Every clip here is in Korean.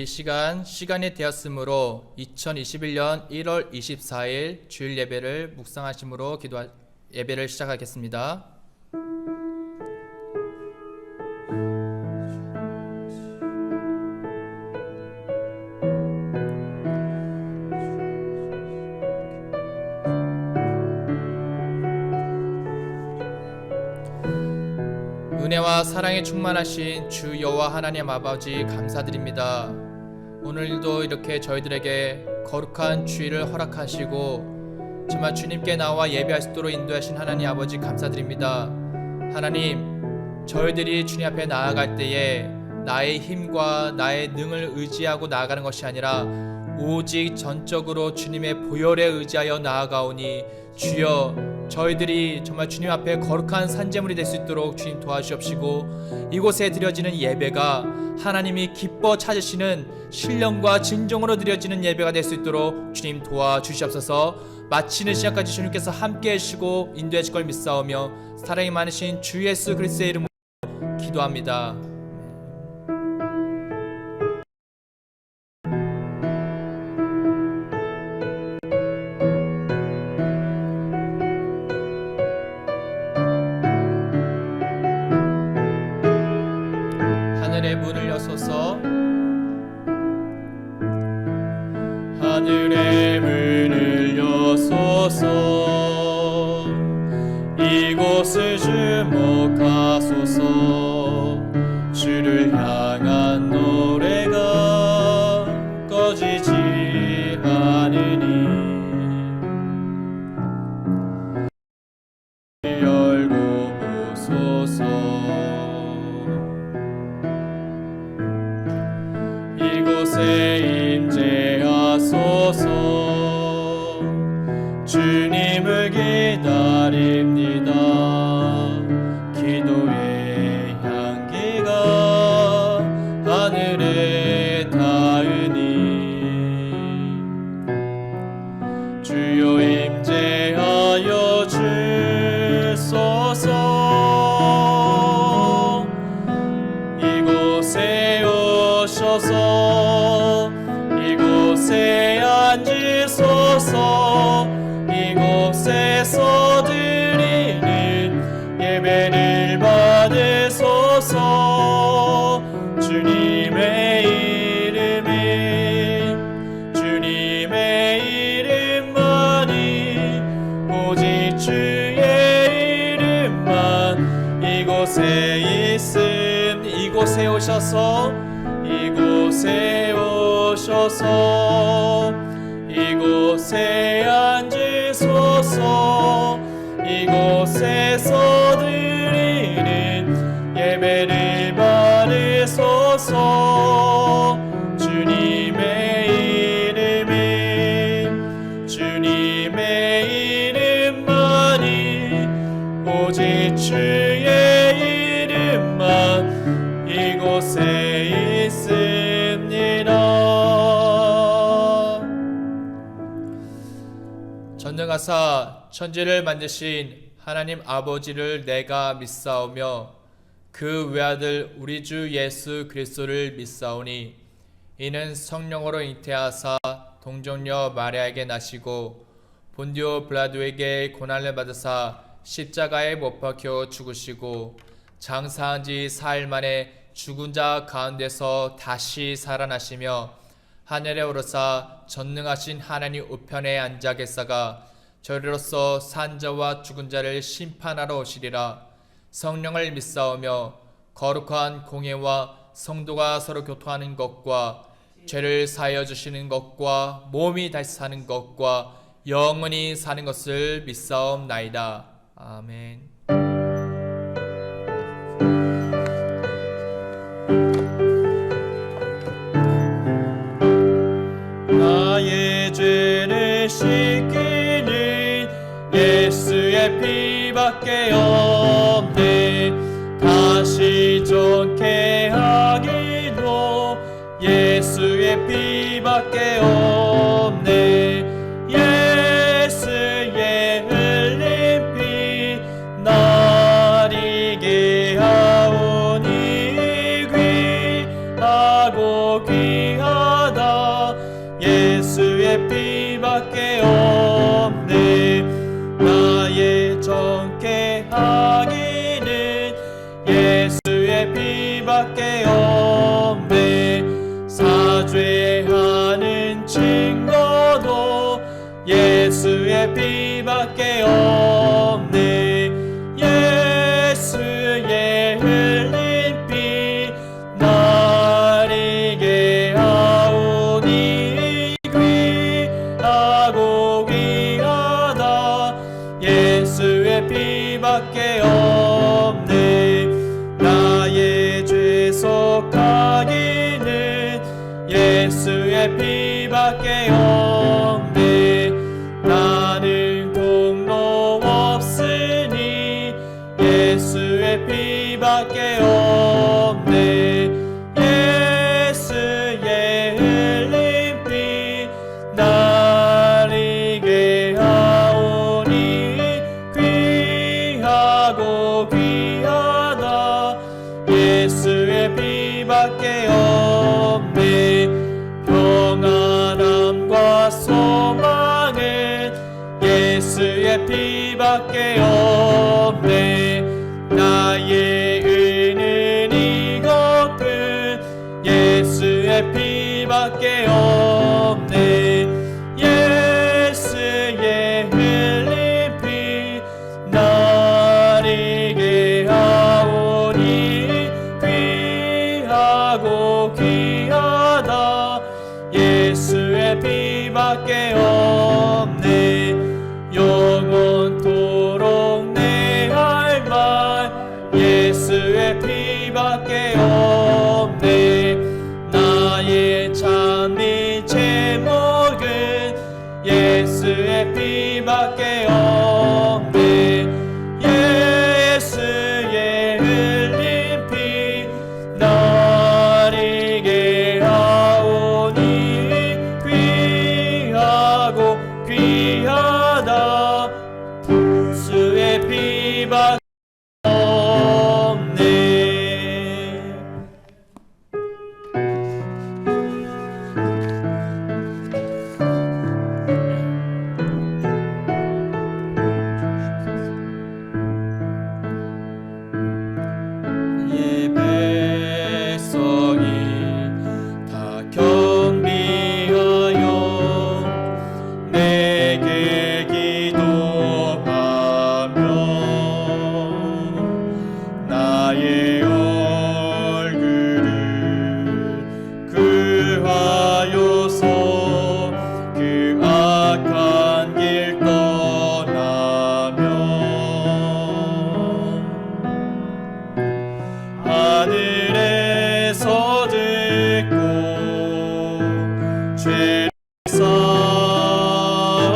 이 시간이 되었으므로 2021년 1월 24일 주일 예배를 묵상하심으로 예배를 시작하겠습니다. 은혜와 사랑에 충만하신 주 여호와 하나님 아버지 감사드립니다. 오늘도 이렇게 저희들에게 거룩한 주일을 허락하시고 정말 주님께 나와 예배할 수 있도록 인도하신 하나님 아버지 감사드립니다. 하나님, 저희들이 주님 앞에 나아갈 때에 나의 힘과 나의 능을 의지하고 나아가는 것이 아니라 오직 전적으로 주님의 보혈에 의지하여 나아가오니 주여, 저희들이 정말 주님 앞에 거룩한 산제물이 될 수 있도록 주님 도와주옵시고, 이곳에 드려지는 예배가 하나님이 기뻐 찾으시는 신령과 진정으로 드려지는 예배가 될 수 있도록 주님 도와주시옵소서. 마치는 시간까지 주님께서 함께 하시고 인도해 주실 걸 믿사오며 사랑이 많으신 주 예수 그리스도의 이름으로 기도합니다. 하늘의 문을 여소서. 하늘의 문을 여소서. 이곳을 주목하소서. 주를 향한 노래가 꺼지지 않으니 열고 보소서. 이곳에 임재하소서. 주님을 기다립니다. 기도의 향기가 하늘에 닿으니 주여 임재하여 주소서. 이곳에 오셔서 이곳에 앉으소서. 이곳에서 드리는 예배를 받으소서. 주님의 이름만이 오직 주의 이름만 이곳에 있음. 이곳에 오셔서 이곳에 앉으소서. 이곳에서 드리는 예배를 받으소서. 주님의 이름만이 오직 주의 이름만 이곳에 있습니다. 전능하사 천지를 만드신 하나님 아버지를 내가 믿사오며 그 외아들 우리 주 예수 그리스도를 믿사오니 이는 성령으로 잉태하사 동정녀 마리아에게 나시고 본디오 빌라도에게 고난을 받으사 십자가에 못 박혀 죽으시고 장사한 지 4일 만에 죽은 자 가운데서 다시 살아나시며 하늘에 오르사 전능하신 하나님 우편에 앉아 계사가 저리로서 산 자와 죽은 자를 심판하러 오시리라. 성령을 믿사오며 거룩한 공예와 성도가 서로 교통하는 것과 죄를 사하여 주시는 것과 몸이 다시 사는 것과 영원히 사는 것을 믿사옵나이다. 아멘. 나의 죄를 씻기는 예수의 피밖에 없네. 다시 좋게 하기도 예수의 피밖에 없네. 예수의 흘린 피 날 이게 하오니 귀하고 귀한 피밖에 없네. 사죄하는 증거도 예수의 피밖에 없네. 예수의 흘린 피 나에게 하오니 귀하고 귀하다. 예수의 피밖에 없네. 나의 죄 속하기는 예수의 피밖에 없네. 나는 통로 없으니 예수의 피밖에 없네. 예수의 흘린 피 나에게 하오니 귀하고 귀하다. 예수의 피밖에 없네. 평안함과 소망은 예수의 피밖에 없네. 나의 의는 이것뿐 예수의 피밖에 없네. 예수의 흘린 피 나에게 하오니 귀하고 귀하다. 예수의 피밖에 없네. 영원토록 내 할 말 예수의 피밖에 없네. 나의 찬미 제목은 예수의 피밖에 없네. 예수의 흘린 피 나에게 하오니 귀하고 귀하다. 예수의 피밖에 없네. 예배성이 다 경비하여 내게 기도하며 나의 얼굴을 구하여서 그 악한 길 떠나며 하늘에서 듣고 죄를 사하여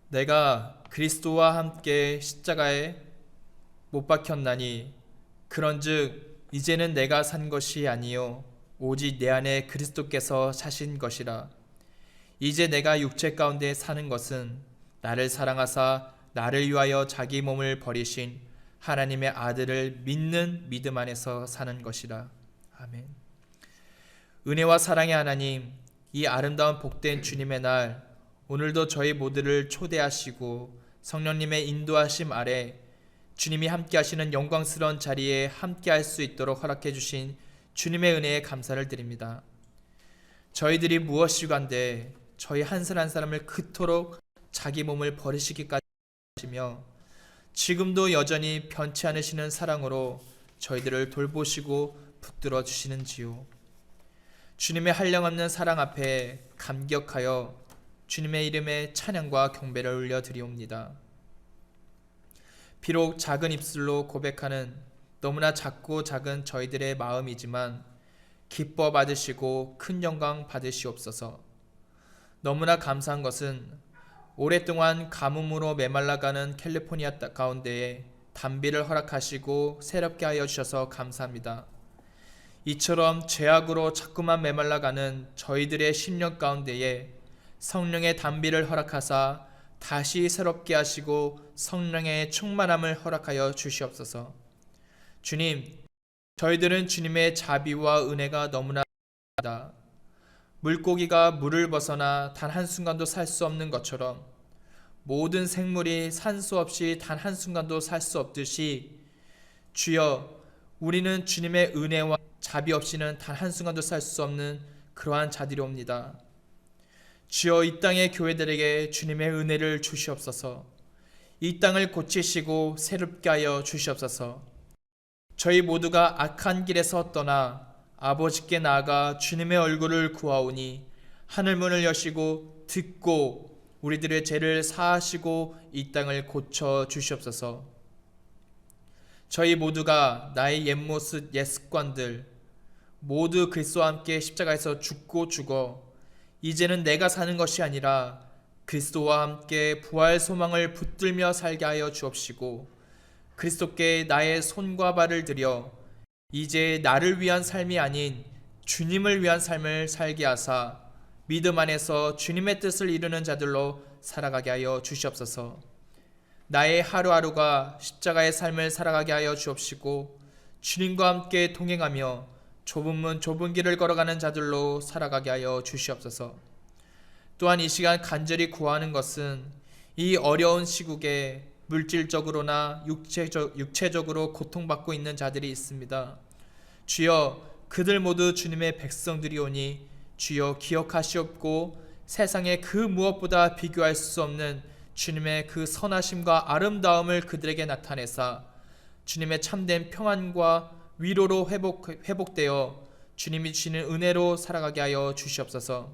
내가 그리스도와 함께 십자가에 못 박혔나니 그런즉 이제는 내가 산 것이 아니요 오직 내 안에 그리스도께서 사신 것이라. 이제 내가 육체 가운데 사는 것은 나를 사랑하사 나를 위하여 자기 몸을 버리신 하나님의 아들을 믿는 믿음 안에서 사는 것이라. 아멘. 은혜와 사랑의 하나님, 이 아름다운 복된 주님의 날, 오늘도 저희 모두를 초대하시고 성령님의 인도하심 아래 주님이 함께 하시는 영광스러운 자리에 함께 할 수 있도록 허락해 주신 주님의 은혜에 감사를 드립니다. 저희들이 무엇이간데 저희 한 사람 한 사람을 그토록 자기 몸을 버리시기까지 하시며 지금도 여전히 변치 않으시는 사랑으로 저희들을 돌보시고 붙들어 주시는지요. 주님의 한량없는 사랑 앞에 감격하여 주님의 이름에 찬양과 경배를 올려드리옵니다. 비록 작은 입술로 고백하는 너무나 작고 작은 저희들의 마음이지만 기뻐 받으시고 큰 영광 받으시옵소서. 너무나 감사한 것은 오랫동안 가뭄으로 메말라가는 캘리포니아 가운데에 단비를 허락하시고 새롭게 하여 주셔서 감사합니다. 이처럼 죄악으로 자꾸만 메말라가는 저희들의 심령 가운데에 성령의 단비를 허락하사 다시 새롭게 하시고 성령의 충만함을 허락하여 주시옵소서. 주님, 저희들은 주님의 자비와 은혜가 너무나 합니다. 물고기가 물을 벗어나 단 한순간도 살 수 없는 것처럼 모든 생물이 산소 없이 단 한순간도 살 수 없듯이 주여, 우리는 주님의 은혜와 자비 없이는 단 한순간도 살 수 없는 그러한 자들이옵니다. 주여, 이 땅의 교회들에게 주님의 은혜를 주시옵소서. 이 땅을 고치시고 새롭게 하여 주시옵소서. 저희 모두가 악한 길에서 떠나 아버지께 나아가 주님의 얼굴을 구하오니 하늘문을 여시고 듣고 우리들의 죄를 사하시고 이 땅을 고쳐 주시옵소서. 저희 모두가 나의 옛모습 옛습관들 모두 그리스도와 함께 십자가에서 죽고 죽어 이제는 내가 사는 것이 아니라 그리스도와 함께 부활 소망을 붙들며 살게 하여 주옵시고 그리스도께 나의 손과 발을 들여 이제 나를 위한 삶이 아닌 주님을 위한 삶을 살게 하사 믿음 안에서 주님의 뜻을 이루는 자들로 살아가게 하여 주시옵소서. 나의 하루하루가 십자가의 삶을 살아가게 하여 주옵시고 주님과 함께 동행하며 좁은 문 좁은 길을 걸어가는 자들로 살아가게 하여 주시옵소서. 또한 이 시간 간절히 구하는 것은 이 어려운 시국에 물질적으로나 육체적으로 고통받고 있는 자들이 있습니다. 주여, 그들 모두 주님의 백성들이오니 주여 기억하시옵고 세상의 그 무엇보다 비교할 수 없는 주님의 그 선하심과 아름다움을 그들에게 나타내사 주님의 참된 평안과 위로로 회복되어 주님이 주시는 은혜로 살아가게 하여 주시옵소서.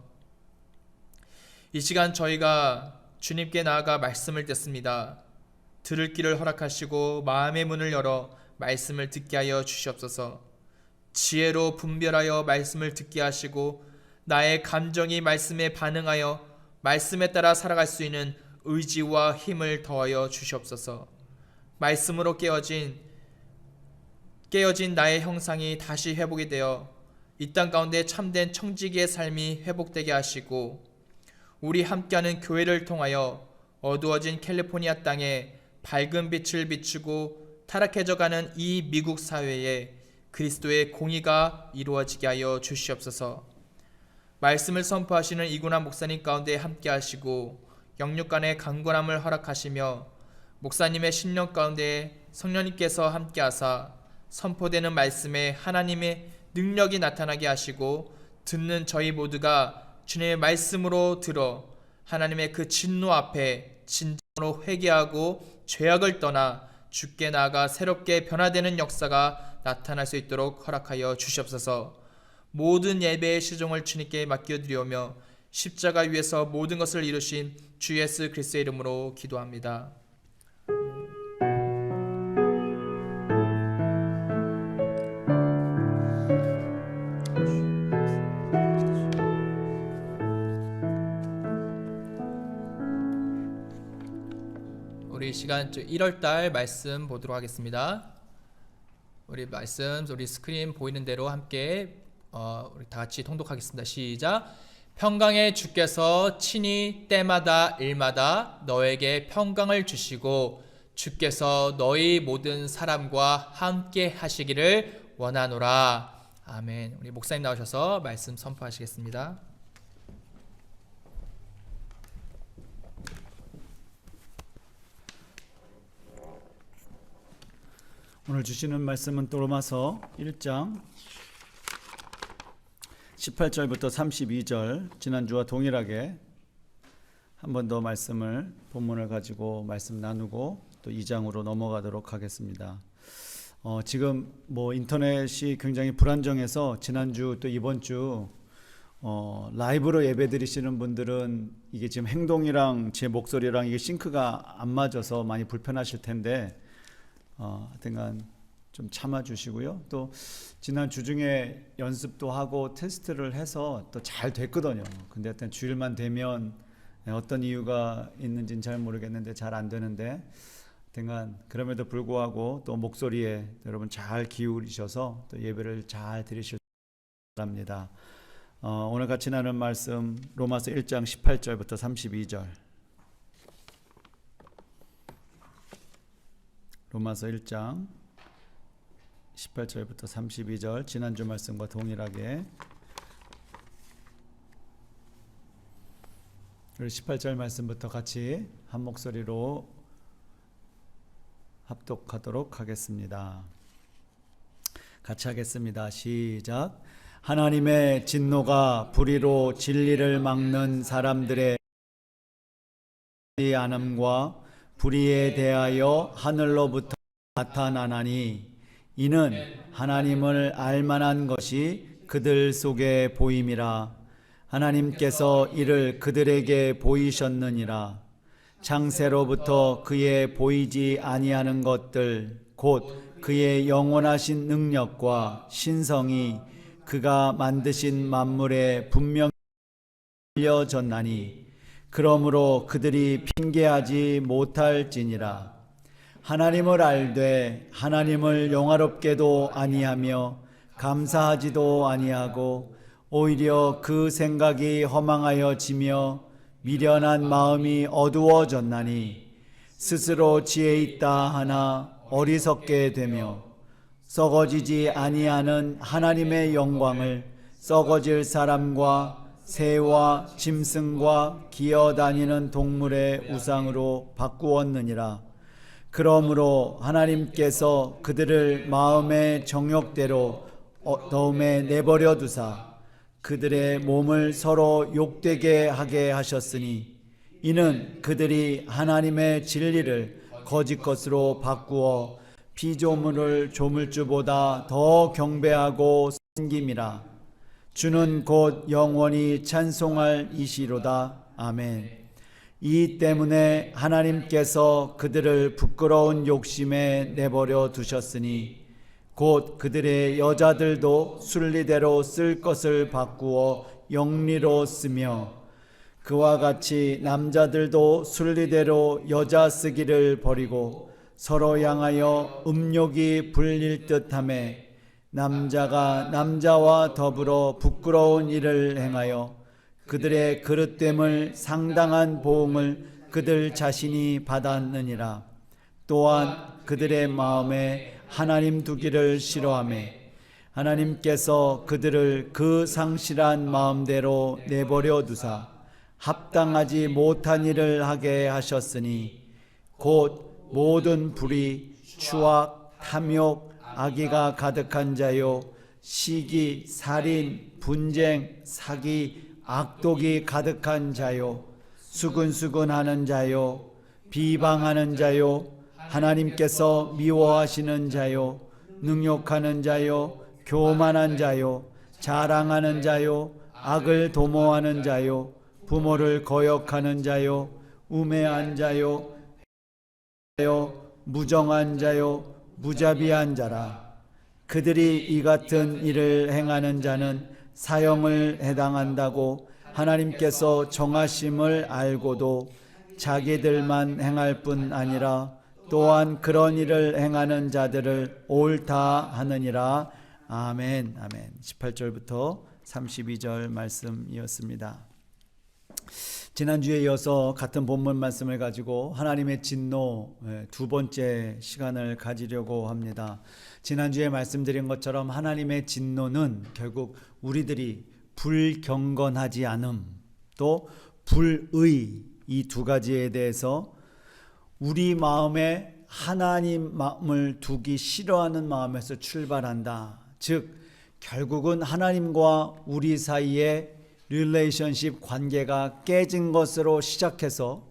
이 시간 저희가 주님께 나아가 말씀을 듣습니다. 들을 길을 허락하시고 마음의 문을 열어 말씀을 듣게 하여 주시옵소서. 지혜로 분별하여 말씀을 듣게 하시고 나의 감정이 말씀에 반응하여 말씀에 따라 살아갈 수 있는 의지와 힘을 더하여 주시옵소서. 말씀으로 깨어진 나의 형상이 다시 회복이 되어 이 땅 가운데 참된 청지기의 삶이 회복되게 하시고 우리 함께하는 교회를 통하여 어두워진 캘리포니아 땅에 밝은 빛을 비추고 타락해져가는 이 미국 사회에 그리스도의 공의가 이루어지게 하여 주시옵소서. 말씀을 선포하시는 이구나 목사님 가운데 함께하시고 영육간의 강건함을 허락하시며 목사님의 심령 가운데 성령님께서 함께하사 선포되는 말씀에 하나님의 능력이 나타나게 하시고 듣는 저희 모두가 주님의 말씀으로 들어 하나님의 그 진노 앞에 진정으로 회개하고 죄악을 떠나 주께 나아가 새롭게 변화되는 역사가 나타날 수 있도록 허락하여 주시옵소서. 모든 예배의 시종을 주님께 맡겨드리오며 십자가 위에서 모든 것을 이루신 주 예수 그리스도의 이름으로 기도합니다. 우리 시간 1월달 말씀 보도록 하겠습니다. 우리 말씀 우리 스크린 보이는 대로 함께 우리 다 같이 통독하겠습니다. 시작. 평강의 주께서 친히 때마다 일마다 너에게 평강을 주시고 주께서 너희 모든 사람과 함께 하시기를 원하노라. 아멘. 우리 목사님 나오셔서 말씀 선포하시겠습니다. 오늘 주시는 말씀은 또 로마서 1장 18절부터 32절, 지난주와 동일하게 한 번 더 말씀을 본문을 가지고 말씀 나누고 또 2장으로 넘어가도록 하겠습니다. 지금 인터넷이 굉장히 불안정해서 지난주 또 이번 주 라이브로 예배 드리시는 분들은 이게 지금 행동이랑 제 목소리랑 이게 싱크가 안 맞아서 많이 불편하실 텐데 하여튼간 좀 참아주시고요. 또 지난 주 중에 연습도 하고 테스트를 해서 또 잘 됐거든요. 근데 하여튼 주일만 되면 어떤 이유가 있는지는 잘 모르겠는데 잘 안 되는데 하여튼간 그럼에도 불구하고 또 목소리에 여러분 잘 기울이셔서 또 예배를 잘 드리실 바랍니다. 오늘 같이 나눈 말씀 로마서 1장 18절부터 32절. 로마서 1장 18절부터 32절, 지난주 말씀과 동일하게 우리 18절 말씀부터 같이 한 목소리로 합독하도록 하겠습니다. 같이 하겠습니다. 시작. 하나님의 진노가 불의로 진리를 막는 사람들의 안함과 불의에 대하여 하늘로부터 나타나나니 이는 하나님을 알만한 것이 그들 속에 보임이라. 하나님께서 이를 그들에게 보이셨느니라. 창세로부터 그의 보이지 아니하는 것들 곧 그의 영원하신 능력과 신성이 그가 만드신 만물에 분명히 알려졌나니 그러므로 그들이 핑계하지 못할지니라. 하나님을 알되 하나님을 영화롭게도 아니하며 감사하지도 아니하고 오히려 그 생각이 허망하여지며 미련한 마음이 어두워졌나니 스스로 지혜 있다 하나 어리석게 되며 썩어지지 아니하는 하나님의 영광을 썩어질 사람과 새와 짐승과 기어다니는 동물의 우상으로 바꾸었느니라. 그러므로 하나님께서 그들을 마음의 정욕대로 어두움에 내버려 두사 그들의 몸을 서로 욕되게 하게 하셨으니 이는 그들이 하나님의 진리를 거짓 것으로 바꾸어 피조물을 조물주보다 더 경배하고 섬김이라. 주는 곧 영원히 찬송할 이시로다. 아멘. 이 때문에 하나님께서 그들을 부끄러운 욕심에 내버려 두셨으니 곧 그들의 여자들도 순리대로 쓸 것을 바꾸어 영리로 쓰며 그와 같이 남자들도 순리대로 여자 쓰기를 버리고 서로 향하여 음욕이 불릴 듯하매 남자가 남자와 더불어 부끄러운 일을 행하여 그들의 그릇됨을 상당한 보응을 그들 자신이 받았느니라. 또한 그들의 마음에 하나님 두기를 싫어하매 하나님께서 그들을 그 상실한 마음대로 내버려 두사 합당하지 못한 일을 하게 하셨으니 곧 모든 불의, 추악, 탐욕, 악의가 가득한 자요 시기, 살인, 분쟁, 사기, 악독이 가득한 자요 수근수근하는 자요 비방하는 자요 하나님께서 미워하시는 자요 능욕하는 자요 교만한 자요 자랑하는 자요 악을 도모하는 자요 부모를 거역하는 자요 우매한 자요 무정한 자요 무자비한 자라. 그들이 이 같은 일을 행하는 자는 사형을 해당한다고 하나님께서 정하심을 알고도 자기들만 행할 뿐 아니라 또한 그런 일을 행하는 자들을 옳다 하느니라. 아멘. 아멘. 18절부터 32절 말씀이었습니다. 지난주에 이어서 같은 본문 말씀을 가지고 하나님의 진노 두 번째 시간을 가지려고 합니다. 지난주에 말씀드린 것처럼 하나님의 진노는 결국 우리들이 불경건하지 않음, 또 불의, 이 두 가지에 대해서 우리 마음에 하나님 마음을 두기 싫어하는 마음에서 출발한다. 즉 결국은 하나님과 우리 사이에 릴레이션십 관계가 깨진 것으로 시작해서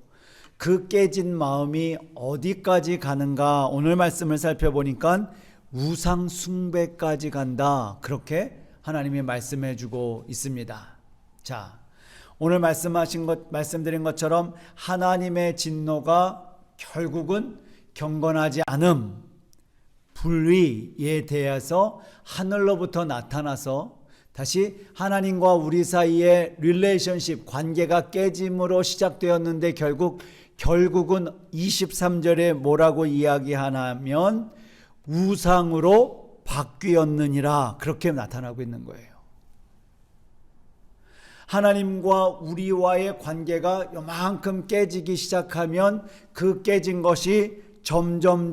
그 깨진 마음이 어디까지 가는가, 오늘 말씀을 살펴보니까 우상 숭배까지 간다. 그렇게 하나님이 말씀해 주고 있습니다. 자, 오늘 말씀드린 것처럼 하나님의 진노가 결국은 경건하지 않음, 불의에 대해서 하늘로부터 나타나서 다시 하나님과 우리 사이의 릴레이션십 관계가 깨짐으로 시작되었는데 결국은 23절에 뭐라고 이야기하냐면 우상으로 바뀌었느니라, 그렇게 나타나고 있는 거예요. 하나님과 우리와의 관계가 요만큼 깨지기 시작하면 그 깨진 것이 점점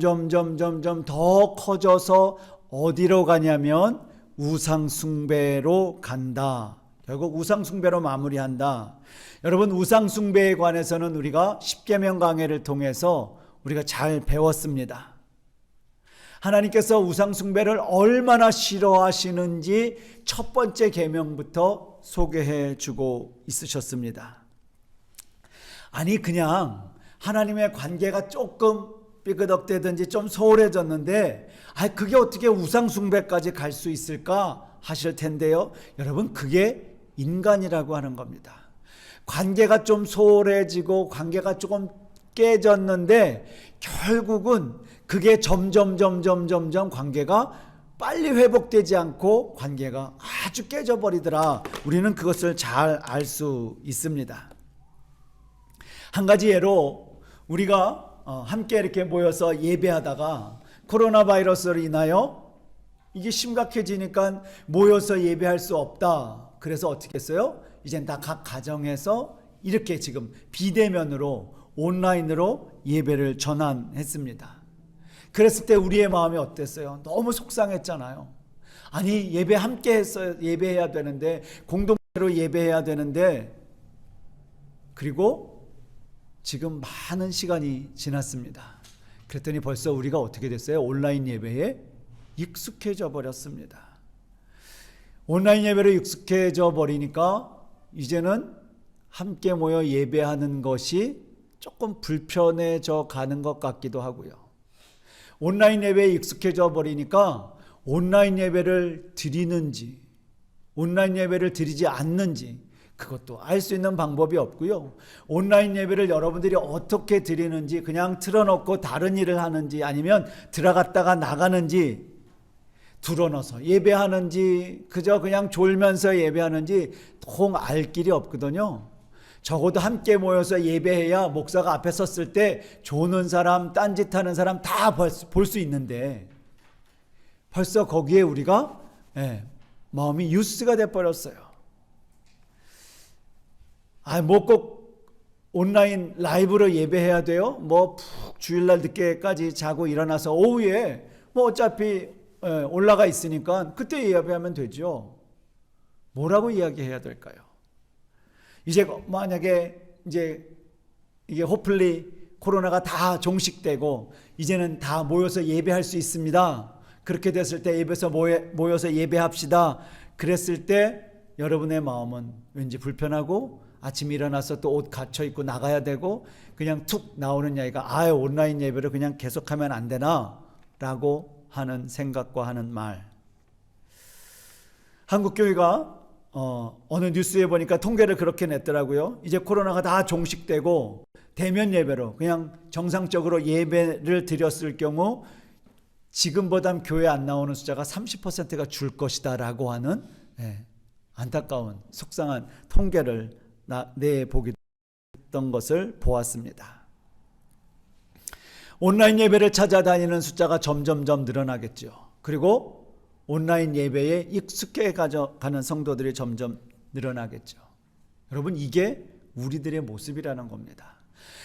더 커져서 어디로 가냐면 우상 숭배로 간다. 결국 우상 숭배로 마무리한다. 여러분, 우상 숭배에 관해서는 우리가 십계명 강해를 통해서 우리가 잘 배웠습니다. 하나님께서 우상 숭배를 얼마나 싫어하시는지 첫 번째 계명부터 소개해 주고 있으셨습니다. 아니, 그냥 하나님의 관계가 조금 삐그덕대든지 좀 소홀해졌는데 그게 어떻게 우상 숭배까지 갈 수 있을까 하실 텐데요. 여러분, 그게 인간이라고 하는 겁니다. 관계가 좀 소홀해지고 관계가 조금 깨졌는데 결국은 그게 점점 관계가 빨리 회복되지 않고 관계가 아주 깨져버리더라. 우리는 그것을 잘 알 수 있습니다. 한 가지 예로 우리가 함께 이렇게 모여서 예배하다가 코로나 바이러스로 인하여 이게 심각해지니까 모여서 예배할 수 없다. 그래서 어떻게 했어요? 이젠 다 각 가정에서 이렇게 지금 비대면으로 온라인으로 예배를 전환했습니다. 그랬을 때 우리의 마음이 어땠어요? 너무 속상했잖아요. 아니, 예배 함께 했어요. 예배해야 되는데, 공동체로 예배해야 되는데, 그리고 지금 많은 시간이 지났습니다. 그랬더니 벌써 우리가 어떻게 됐어요? 온라인 예배에 익숙해져 버렸습니다. 온라인 예배로 익숙해져 버리니까 이제는 함께 모여 예배하는 것이 조금 불편해져 가는 것 같기도 하고요. 온라인 예배에 익숙해져 버리니까 온라인 예배를 드리는지 온라인 예배를 드리지 않는지 그것도 알 수 있는 방법이 없고요. 온라인 예배를 여러분들이 어떻게 드리는지, 그냥 틀어놓고 다른 일을 하는지, 아니면 들어갔다가 나가는지, 들어넣어서 예배하는지, 그저 그냥 졸면서 예배하는지 통 알 길이 없거든요. 적어도 함께 모여서 예배해야 목사가 앞에 섰을 때 조는 사람, 딴짓하는 사람 다 볼 수 있는데, 벌써 거기에 우리가 마음이 유스가 돼버렸어요. 뭐 꼭 온라인 라이브로 예배해야 돼요? 뭐 푹 주일날 늦게까지 자고 일어나서 오후에 뭐 어차피 올라가 있으니까 그때 예배하면 되죠. 뭐라고 이야기해야 될까요? 이제 만약에 이제 이게 호플리 코로나가 다 종식되고 이제는 다 모여서 예배할 수 있습니다. 그렇게 됐을 때 예배에서 모여서 예배합시다. 그랬을 때 여러분의 마음은 왠지 불편하고 아침에 일어나서 또 옷 갖춰 입고 나가야 되고 그냥 툭 나오는 이야기가 온라인 예배를 그냥 계속하면 안 되나? 라고 하는 생각과 하는 말. 한국교회가 어느 뉴스에 보니까 통계를 그렇게 냈더라고요. 이제 코로나가 다 종식되고 대면 예배로 그냥 정상적으로 예배를 드렸을 경우 지금보단 교회 안 나오는 숫자가 30%가 줄 것이다 라고 하는 안타까운 속상한 통계를 내보기도. 했던 것을 보았습니다. 온라인 예배를 찾아다니는 숫자가 점점점 늘어나겠죠. 그리고 온라인 예배에 익숙해 가는 성도들이 점점 늘어나겠죠. 여러분, 이게 우리들의 모습이라는 겁니다.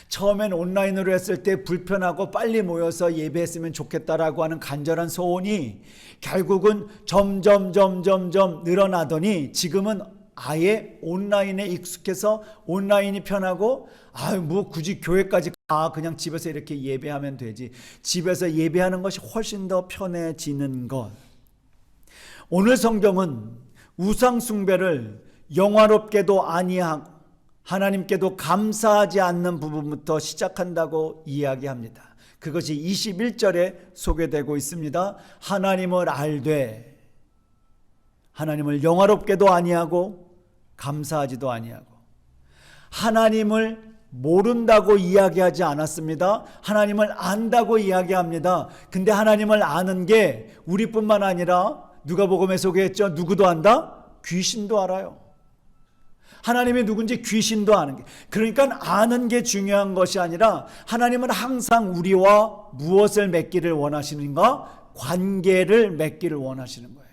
처음엔 온라인으로 했을 때 불편하고 빨리 모여서 예배했으면 좋겠다라고 하는 간절한 소원이 결국은 점점 늘어나더니 지금은 아예 온라인에 익숙해서 온라인이 편하고 뭐 굳이 교회까지 그냥 집에서 이렇게 예배하면 되지. 집에서 예배하는 것이 훨씬 더 편해지는 것. 오늘 성경은 우상 숭배를 영화롭게도 아니하고 하나님께도 감사하지 않는 부분부터 시작한다고 이야기합니다. 그것이 21절에 소개되고 있습니다. 하나님을 알되 하나님을 영화롭게도 아니하고 감사하지도 아니하고. 하나님을 모른다고 이야기하지 않았습니다. 하나님을 안다고 이야기합니다. 근데 하나님을 아는 게 우리뿐만 아니라 누가복음에 소개했죠. 누구도 안다? 귀신도 알아요. 하나님이 누군지 귀신도 아는 게. 그러니까 아는 게 중요한 것이 아니라 하나님은 항상 우리와 무엇을 맺기를 원하시는가? 관계를 맺기를 원하시는 거예요.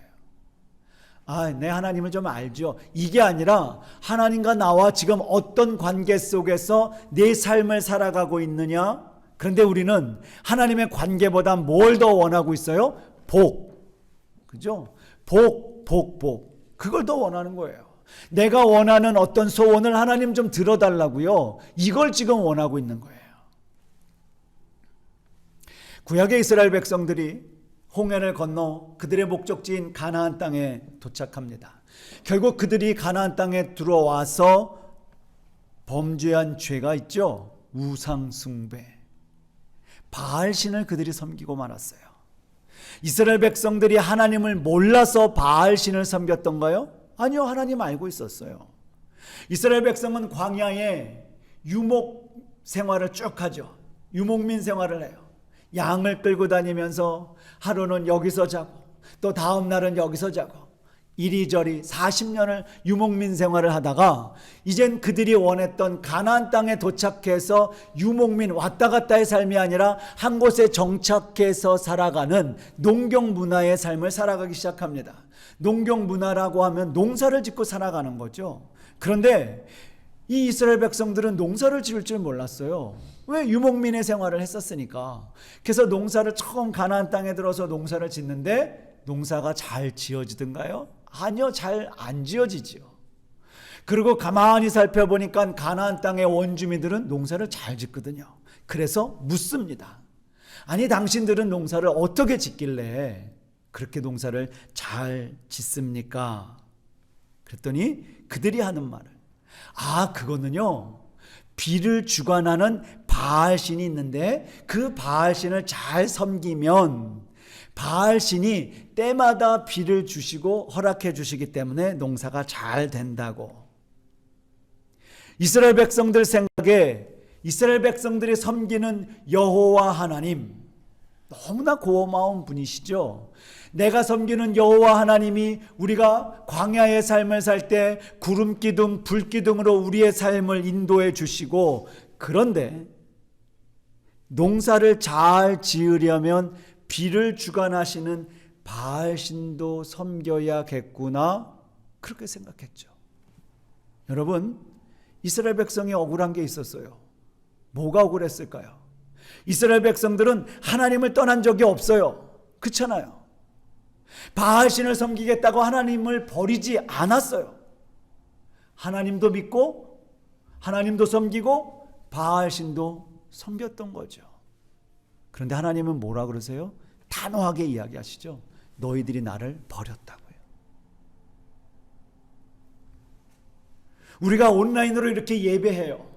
내 하나님을 좀 알죠. 이게 아니라 하나님과 나와 지금 어떤 관계 속에서 내 삶을 살아가고 있느냐. 그런데 우리는 하나님의 관계보다 뭘 더 원하고 있어요? 복. 그죠? 복. 그걸 더 원하는 거예요. 내가 원하는 어떤 소원을 하나님 좀 들어달라고요. 이걸 지금 원하고 있는 거예요. 구약의 이스라엘 백성들이 홍해를 건너 그들의 목적지인 가나안 땅에 도착합니다. 결국 그들이 가나안 땅에 들어와서 범죄한 죄가 있죠. 우상 숭배. 바알신을 그들이 섬기고 말았어요. 이스라엘 백성들이 하나님을 몰라서 바알신을 섬겼던가요? 아니요, 하나님 알고 있었어요. 이스라엘 백성은 광야에 유목 생활을 쭉 하죠. 유목민 생활을 해요. 양을 끌고 다니면서 하루는 여기서 자고 또 다음 날은 여기서 자고 이리저리 40년을 유목민 생활을 하다가 이젠 그들이 원했던 가나안 땅에 도착해서 유목민 왔다 갔다의 삶이 아니라 한 곳에 정착해서 살아가는 농경 문화의 삶을 살아가기 시작합니다. 농경 문화라고 하면 농사를 짓고 살아가는 거죠. 그런데 이 이스라엘 백성들은 농사를 지을 줄 몰랐어요. 왜? 유목민의 생활을 했었으니까. 그래서 농사를 처음 가나안 땅에 들어서 농사를 짓는데 농사가 잘 지어지던가요? 아니요, 잘 안 지어지지요. 그리고 가만히 살펴보니까 가나안 땅의 원주민들은 농사를 잘 짓거든요. 그래서 묻습니다. 아니, 당신들은 농사를 어떻게 짓길래 그렇게 농사를 잘 짓습니까? 그랬더니 그들이 하는 말을, 그거는요, 비를 주관하는 바알신이 있는데 그 바알신을 잘 섬기면 바알신이 때마다 비를 주시고 허락해 주시기 때문에 농사가 잘 된다고. 이스라엘 백성들 생각에 이스라엘 백성들이 섬기는 여호와 하나님, 너무나 고마운 분이시죠. 내가 섬기는 여호와 하나님이 우리가 광야의 삶을 살 때 구름 기둥, 불 기둥으로 우리의 삶을 인도해 주시고, 그런데 농사를 잘 지으려면 비를 주관하시는 바알신도 섬겨야겠구나, 그렇게 생각했죠. 여러분, 이스라엘 백성이 억울한 게 있었어요. 뭐가 억울했을까요? 이스라엘 백성들은 하나님을 떠난 적이 없어요. 그렇잖아요. 바알신을 섬기겠다고 하나님을 버리지 않았어요. 하나님도 믿고 하나님도 섬기고 바알신도 섬겼던 거죠. 그런데 하나님은 뭐라 그러세요? 단호하게 이야기하시죠. 너희들이 나를 버렸다고요. 우리가 온라인으로 이렇게 예배해요.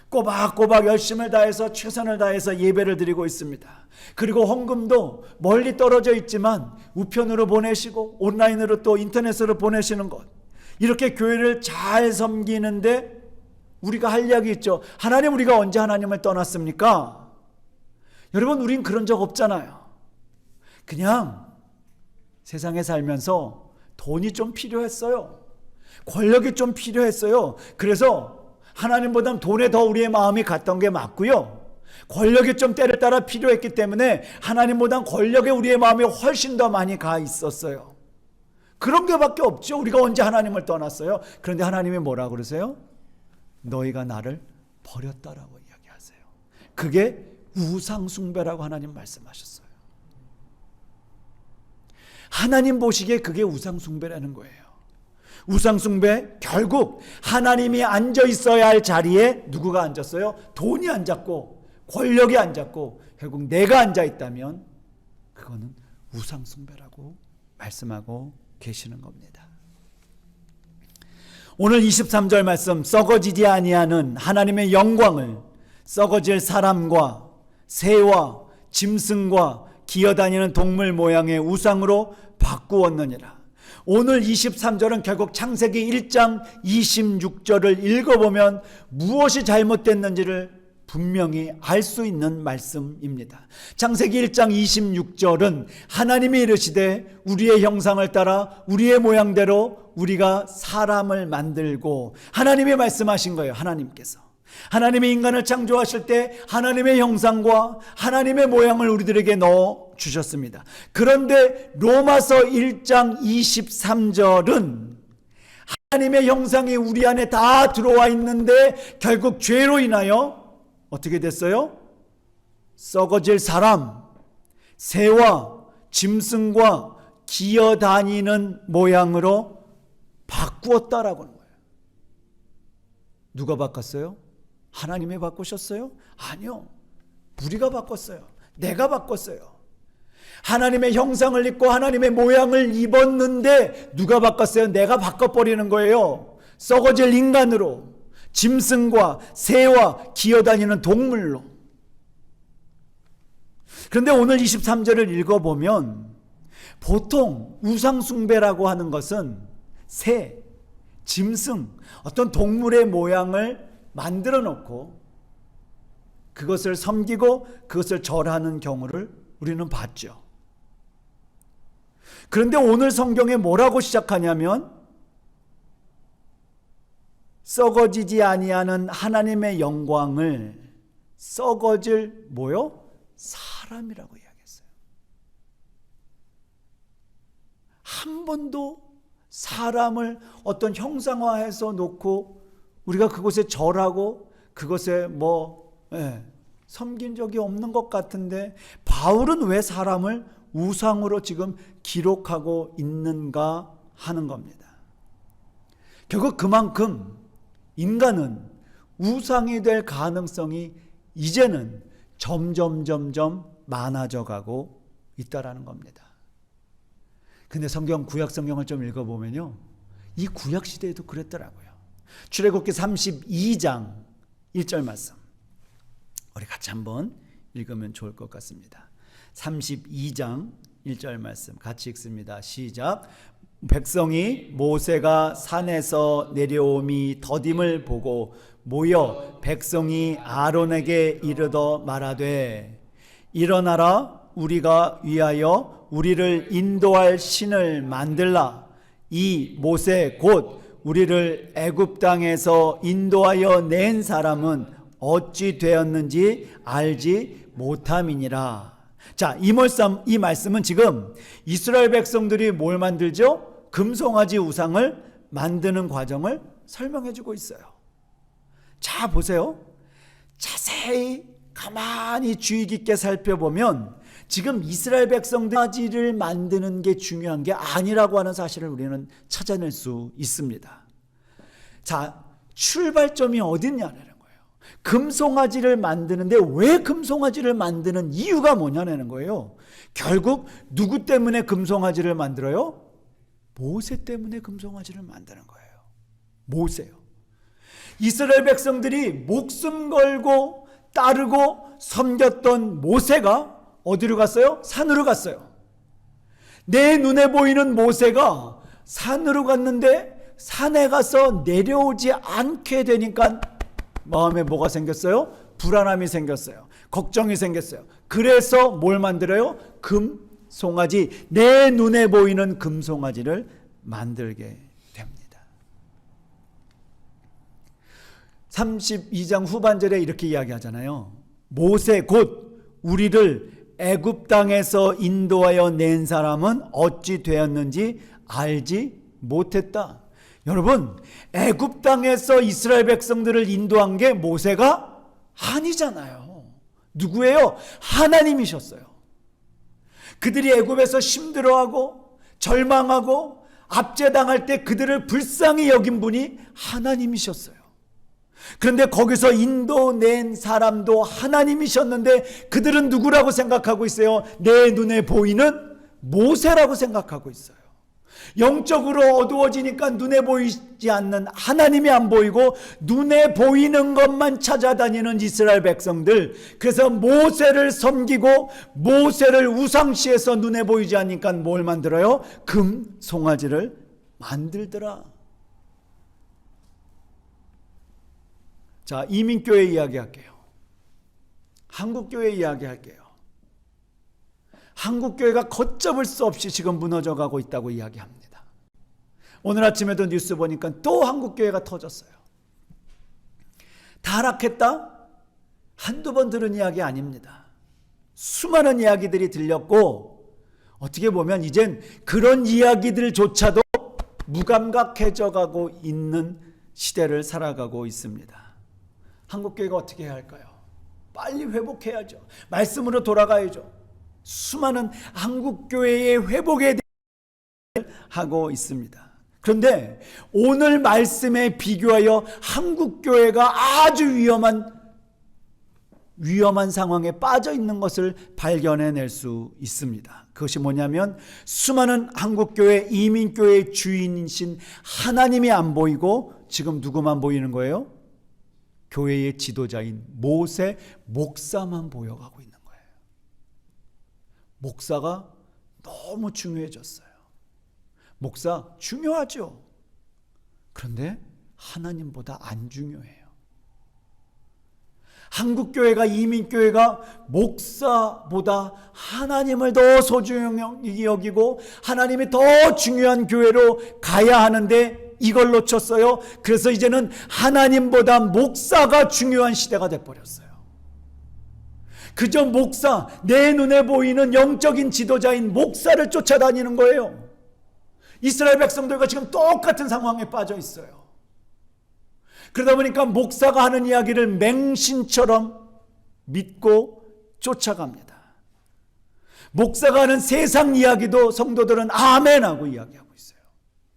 꼬박꼬박 열심을 다해서 최선을 다해서 예배를 드리고 있습니다. 그리고 헌금도 멀리 떨어져 있지만 우편으로 보내시고 온라인으로 또 인터넷으로 보내시는 것, 이렇게 교회를 잘 섬기는데 우리가 할 이야기 있죠. 하나님, 우리가 언제 하나님을 떠났습니까? 여러분, 우린 그런 적 없잖아요. 그냥 세상에 살면서 돈이 좀 필요했어요. 권력이 좀 필요했어요. 그래서 하나님보다는 돈에 더 우리의 마음이 갔던 게 맞고요. 권력이 좀 때를 따라 필요했기 때문에 하나님보다는 권력에 우리의 마음이 훨씬 더 많이 가 있었어요. 그런 게 밖에 없죠. 우리가 언제 하나님을 떠났어요? 그런데 하나님이 뭐라고 그러세요? 너희가 나를 버렸다라고 이야기하세요. 그게 우상숭배라고 하나님 말씀하셨어요. 하나님 보시기에 그게 우상숭배라는 거예요. 우상숭배, 결국 하나님이 앉아 있어야 할 자리에 누구가 앉았어요? 돈이 앉았고 권력이 앉았고 결국 내가 앉아 있다면 그거는 우상숭배라고 말씀하고 계시는 겁니다. 오늘 23절 말씀, 썩어지지 아니하는 하나님의 영광을 썩어질 사람과 새와 짐승과 기어다니는 동물 모양의 우상으로 바꾸었느니라. 오늘 23절은 결국 창세기 1장 26절을 읽어보면 무엇이 잘못됐는지를 분명히 알 수 있는 말씀입니다. 창세기 1장 26절은 하나님이 이르시되 우리의 형상을 따라 우리의 모양대로 우리가 사람을 만들고, 하나님이 말씀하신 거예요. 하나님이 인간을 창조하실 때 하나님의 형상과 하나님의 모양을 우리들에게 넣어 주셨습니다. 그런데 로마서 1장 23절은 하나님의 형상이 우리 안에 다 들어와 있는데 결국 죄로 인하여 어떻게 됐어요? 썩어질 사람, 새와 짐승과 기어다니는 모양으로 바꾸었다라고 하는 거예요. 누가 바꿨어요? 하나님이 바꾸셨어요? 아니요. 우리가 바꿨어요. 내가 바꿨어요. 하나님의 형상을 입고 하나님의 모양을 입었는데 누가 바꿨어요? 내가 바꿔버리는 거예요. 썩어질 인간으로, 짐승과 새와 기어다니는 동물로. 그런데 오늘 23절을 읽어보면 보통 우상숭배라고 하는 것은 새, 짐승, 어떤 동물의 모양을 만들어 놓고 그것을 섬기고 그것을 절하는 경우를 우리는 봤죠. 그런데 오늘 성경에 뭐라고 시작하냐면 썩어지지 아니하는 하나님의 영광을 썩어질 뭐요? 사람이라고 이야기했어요. 한 번도 사람을 어떤 형상화해서 놓고 우리가 그곳에 절하고 그것에 섬긴 적이 없는 것 같은데 바울은 왜 사람을 우상으로 지금 기록하고 있는가 하는 겁니다. 결국 그만큼 인간은 우상이 될 가능성이 이제는 점점 많아져 가고 있다라는 겁니다. 근데 구약 성경을 좀 읽어보면요, 이 구약 시대에도 그랬더라고요. 출애굽기 32장 1절 말씀 우리 같이 한번 읽으면 좋을 것 같습니다. 32장 1절 말씀 같이 읽습니다. 시작. 백성이 모세가 산에서 내려옴이 더딤을 보고 모여 백성이 아론에게 이르러 말하되 일어나라, 우리가 위하여 우리를 인도할 신을 만들라. 이 모세 곧 우리를 애굽 땅에서 인도하여 낸 사람은 어찌 되었는지 알지 못함이니라. 자, 이 말씀은 지금 이스라엘 백성들이 뭘 만들죠? 금송아지 우상을 만드는 과정을 설명해 주고 있어요. 자, 보세요. 자세히 가만히 주의 깊게 살펴보면 지금 이스라엘 백성들을 만드는 게 중요한 게 아니라고 하는 사실을 우리는 찾아낼 수 있습니다. 자, 출발점이 어딨냐는 거예요. 금송아지를 만드는데 왜 금송아지를 만드는 이유가 뭐냐는 거예요. 결국 누구 때문에 금송아지를 만들어요? 모세 때문에 금송아지를 만드는 거예요. 모세요. 이스라엘 백성들이 목숨 걸고 따르고 섬겼던 모세가 어디로 갔어요? 산으로 갔어요. 내 눈에 보이는 모세가 산으로 갔는데 산에 가서 내려오지 않게 되니까 마음에 뭐가 생겼어요? 불안함이 생겼어요. 걱정이 생겼어요. 그래서 뭘 만들어요? 금송아지, 내 눈에 보이는 금송아지를 만들게 됩니다. 32장 후반절에 이렇게 이야기하잖아요. 모세 곧 우리를 애굽 땅에서 인도하여 낸 사람은 어찌 되었는지 알지 못했다. 여러분, 애굽 땅에서 이스라엘 백성들을 인도한 게 모세가 아니잖아요. 누구예요? 하나님이셨어요. 그들이 애굽에서 힘들어하고 절망하고 압제당할 때 그들을 불쌍히 여긴 분이 하나님이셨어요. 그런데 거기서 인도낸 사람도 하나님이셨는데 그들은 누구라고 생각하고 있어요? 내 눈에 보이는 모세라고 생각하고 있어요. 영적으로 어두워지니까 눈에 보이지 않는 하나님이 안 보이고 눈에 보이는 것만 찾아다니는 이스라엘 백성들. 그래서 모세를 섬기고 모세를 우상시해서 눈에 보이지 않으니까 뭘 만들어요? 금 송아지를 만들더라. 자, 이민교회 이야기할게요. 한국교회 이야기할게요. 한국교회가 걷잡을 수 없이 지금 무너져가고 있다고 이야기합니다. 오늘 아침에도 뉴스 보니까 또 한국교회가 터졌어요. 타락했다? 한두 번 들은 이야기 아닙니다. 수많은 이야기들이 들렸고 어떻게 보면 이젠 그런 이야기들조차도 무감각해져 가고 있는 시대를 살아가고 있습니다. 한국교회가 어떻게 해야 할까요? 빨리 회복해야죠. 말씀으로 돌아가야죠. 수많은 한국교회의 회복에 대해 하고 있습니다. 그런데 오늘 말씀에 비교하여 한국교회가 아주 위험한 상황에 빠져 있는 것을 발견해낼 수 있습니다. 그것이 뭐냐면 수많은 한국교회 이민교회의 주인이신 하나님이 안 보이고 지금 누구만 보이는 거예요? 교회의 지도자인 모세 목사만 보여가고 있는 거예요. 목사가 너무 중요해졌어요. 목사 중요하죠. 그런데 하나님보다 안 중요해요. 한국교회가 이민교회가 목사보다 하나님을 더 소중히 여기고 하나님이 더 중요한 교회로 가야 하는데 이걸 놓쳤어요. 그래서 이제는 하나님보다 목사가 중요한 시대가 돼버렸어요. 그저 목사, 내 눈에 보이는 영적인 지도자인 목사를 쫓아다니는 거예요. 이스라엘 백성들과 지금 똑같은 상황에 빠져 있어요. 그러다 보니까 목사가 하는 이야기를 맹신처럼 믿고 쫓아갑니다. 목사가 하는 세상 이야기도 성도들은 아멘하고 이야기하고 있어요.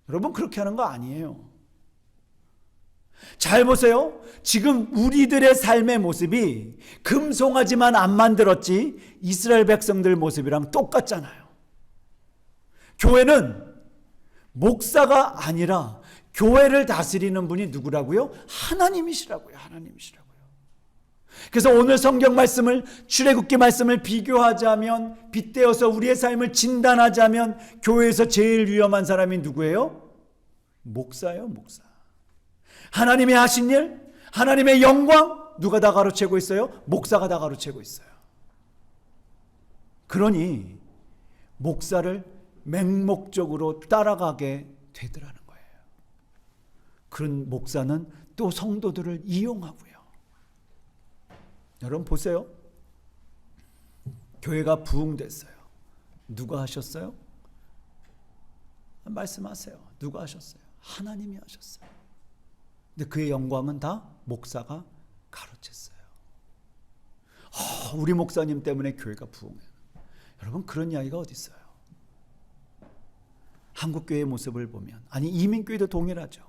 여러분, 그렇게 하는 거 아니에요. 잘 보세요. 지금 우리들의 삶의 모습이 금송아지만 안 만들었지 이스라엘 백성들 모습이랑 똑같잖아요. 교회는 목사가 아니라 교회를 다스리는 분이 누구라고요? 하나님이시라고요. 하나님이시라고요. 그래서 오늘 성경 말씀을, 출애굽기 말씀을 비교하자면, 빗대어서 우리의 삶을 진단하자면 교회에서 제일 위험한 사람이 누구예요? 목사예요. 목사. 하나님이 하신 일, 하나님의 영광 누가 다 가로채고 있어요? 목사가 다 가로채고 있어요. 그러니 목사를 맹목적으로 따라가게 되더라는 거예요. 그런 목사는 또 성도들을 이용하고요. 여러분 보세요. 교회가 부흥됐어요. 누가 하셨어요? 말씀하세요. 누가 하셨어요? 하나님이 하셨어요. 근데 그의 영광은 다 목사가 가로챘어요. 우리 목사님 때문에 교회가 부흥해요. 여러분, 그런 이야기가 어디 있어요? 한국교회의 모습을 보면, 아니 이민교회도 동일하죠.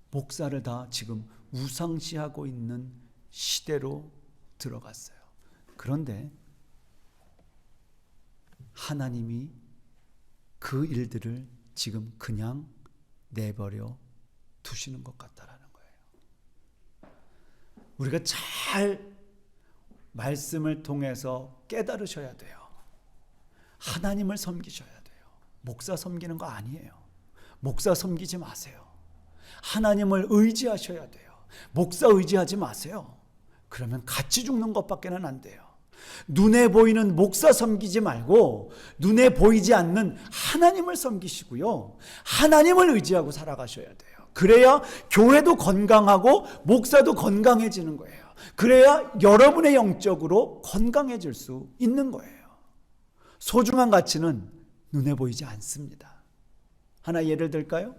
목사를 다 지금 우상시하고 있는 시대로 들어갔어요. 그런데 하나님이 그 일들을 지금 그냥 내버려 두시는 것 같다라는 거예요. 우리가 잘 말씀을 통해서 깨달으셔야 돼요. 하나님을 섬기셔야 돼요. 목사 섬기는 거 아니에요. 목사 섬기지 마세요. 하나님을 의지하셔야 돼요. 목사 의지하지 마세요. 그러면 같이 죽는 것밖에는 안 돼요. 눈에 보이는 목사 섬기지 말고 눈에 보이지 않는 하나님을 섬기시고요. 하나님을 의지하고 살아가셔야 돼요. 그래야 교회도 건강하고 목사도 건강해지는 거예요. 그래야 여러분의 영적으로 건강해질 수 있는 거예요. 소중한 가치는 눈에 보이지 않습니다. 하나 예를 들까요?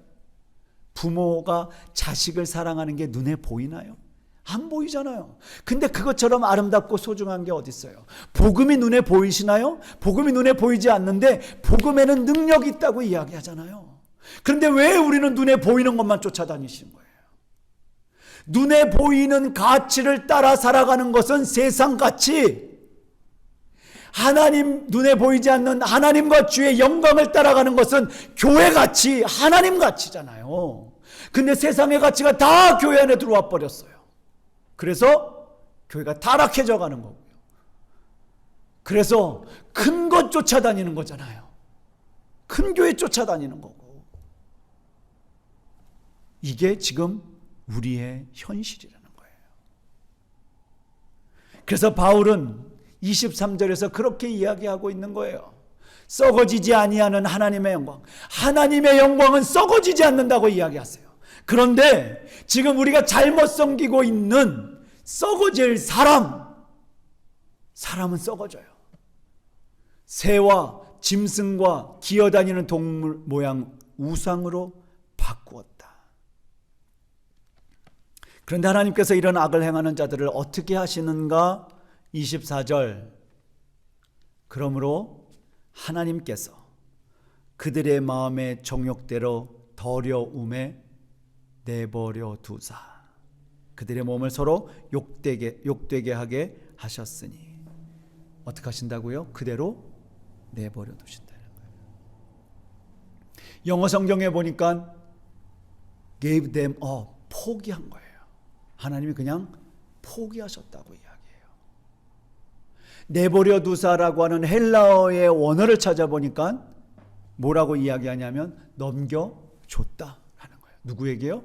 부모가 자식을 사랑하는 게 눈에 보이나요? 안 보이잖아요. 근데 그것처럼 아름답고 소중한 게 어디 있어요? 복음이 눈에 보이시나요? 복음이 눈에 보이지 않는데 복음에는 능력이 있다고 이야기하잖아요. 그런데 왜 우리는 눈에 보이는 것만 쫓아다니시는 거예요? 눈에 보이는 가치를 따라 살아가는 것은 세상 가치, 하나님 눈에 보이지 않는 하나님과 주의 영광을 따라가는 것은 교회 가치, 하나님 가치잖아요. 근데 세상의 가치가 다 교회 안에 들어와 버렸어요. 그래서 교회가 타락해져 가는 거고요. 그래서 큰 것 쫓아다니는 거잖아요. 큰 교회 쫓아다니는 거고. 이게 지금 우리의 현실이라는 거예요. 그래서 바울은 23절에서 그렇게 이야기하고 있는 거예요. 썩어지지 아니하는 하나님의 영광. 하나님의 영광은 썩어지지 않는다고 이야기하세요. 그런데 지금 우리가 잘못 섬기고 있는 썩어질 사람은 썩어져요. 새와 짐승과 기어다니는 동물 모양 우상으로 바꾸었다. 그런데 하나님께서 이런 악을 행하는 자들을 어떻게 하시는가? 24절. 그러므로 하나님께서 그들의 마음의 정욕대로 더러움에 내버려 두사 그들의 몸을 서로 욕되게 하게 하셨으니. 어떻게 하신다고요? 그대로 내버려 두신다는 거예요. 영어 성경에 보니까 gave them up, 포기한 거예요. 하나님이 그냥 포기하셨다고 이야기해요. 내버려 두사라고 하는 헬라어의 원어를 찾아보니까 뭐라고 이야기하냐면 넘겨줬다라는 거예요. 누구에게요?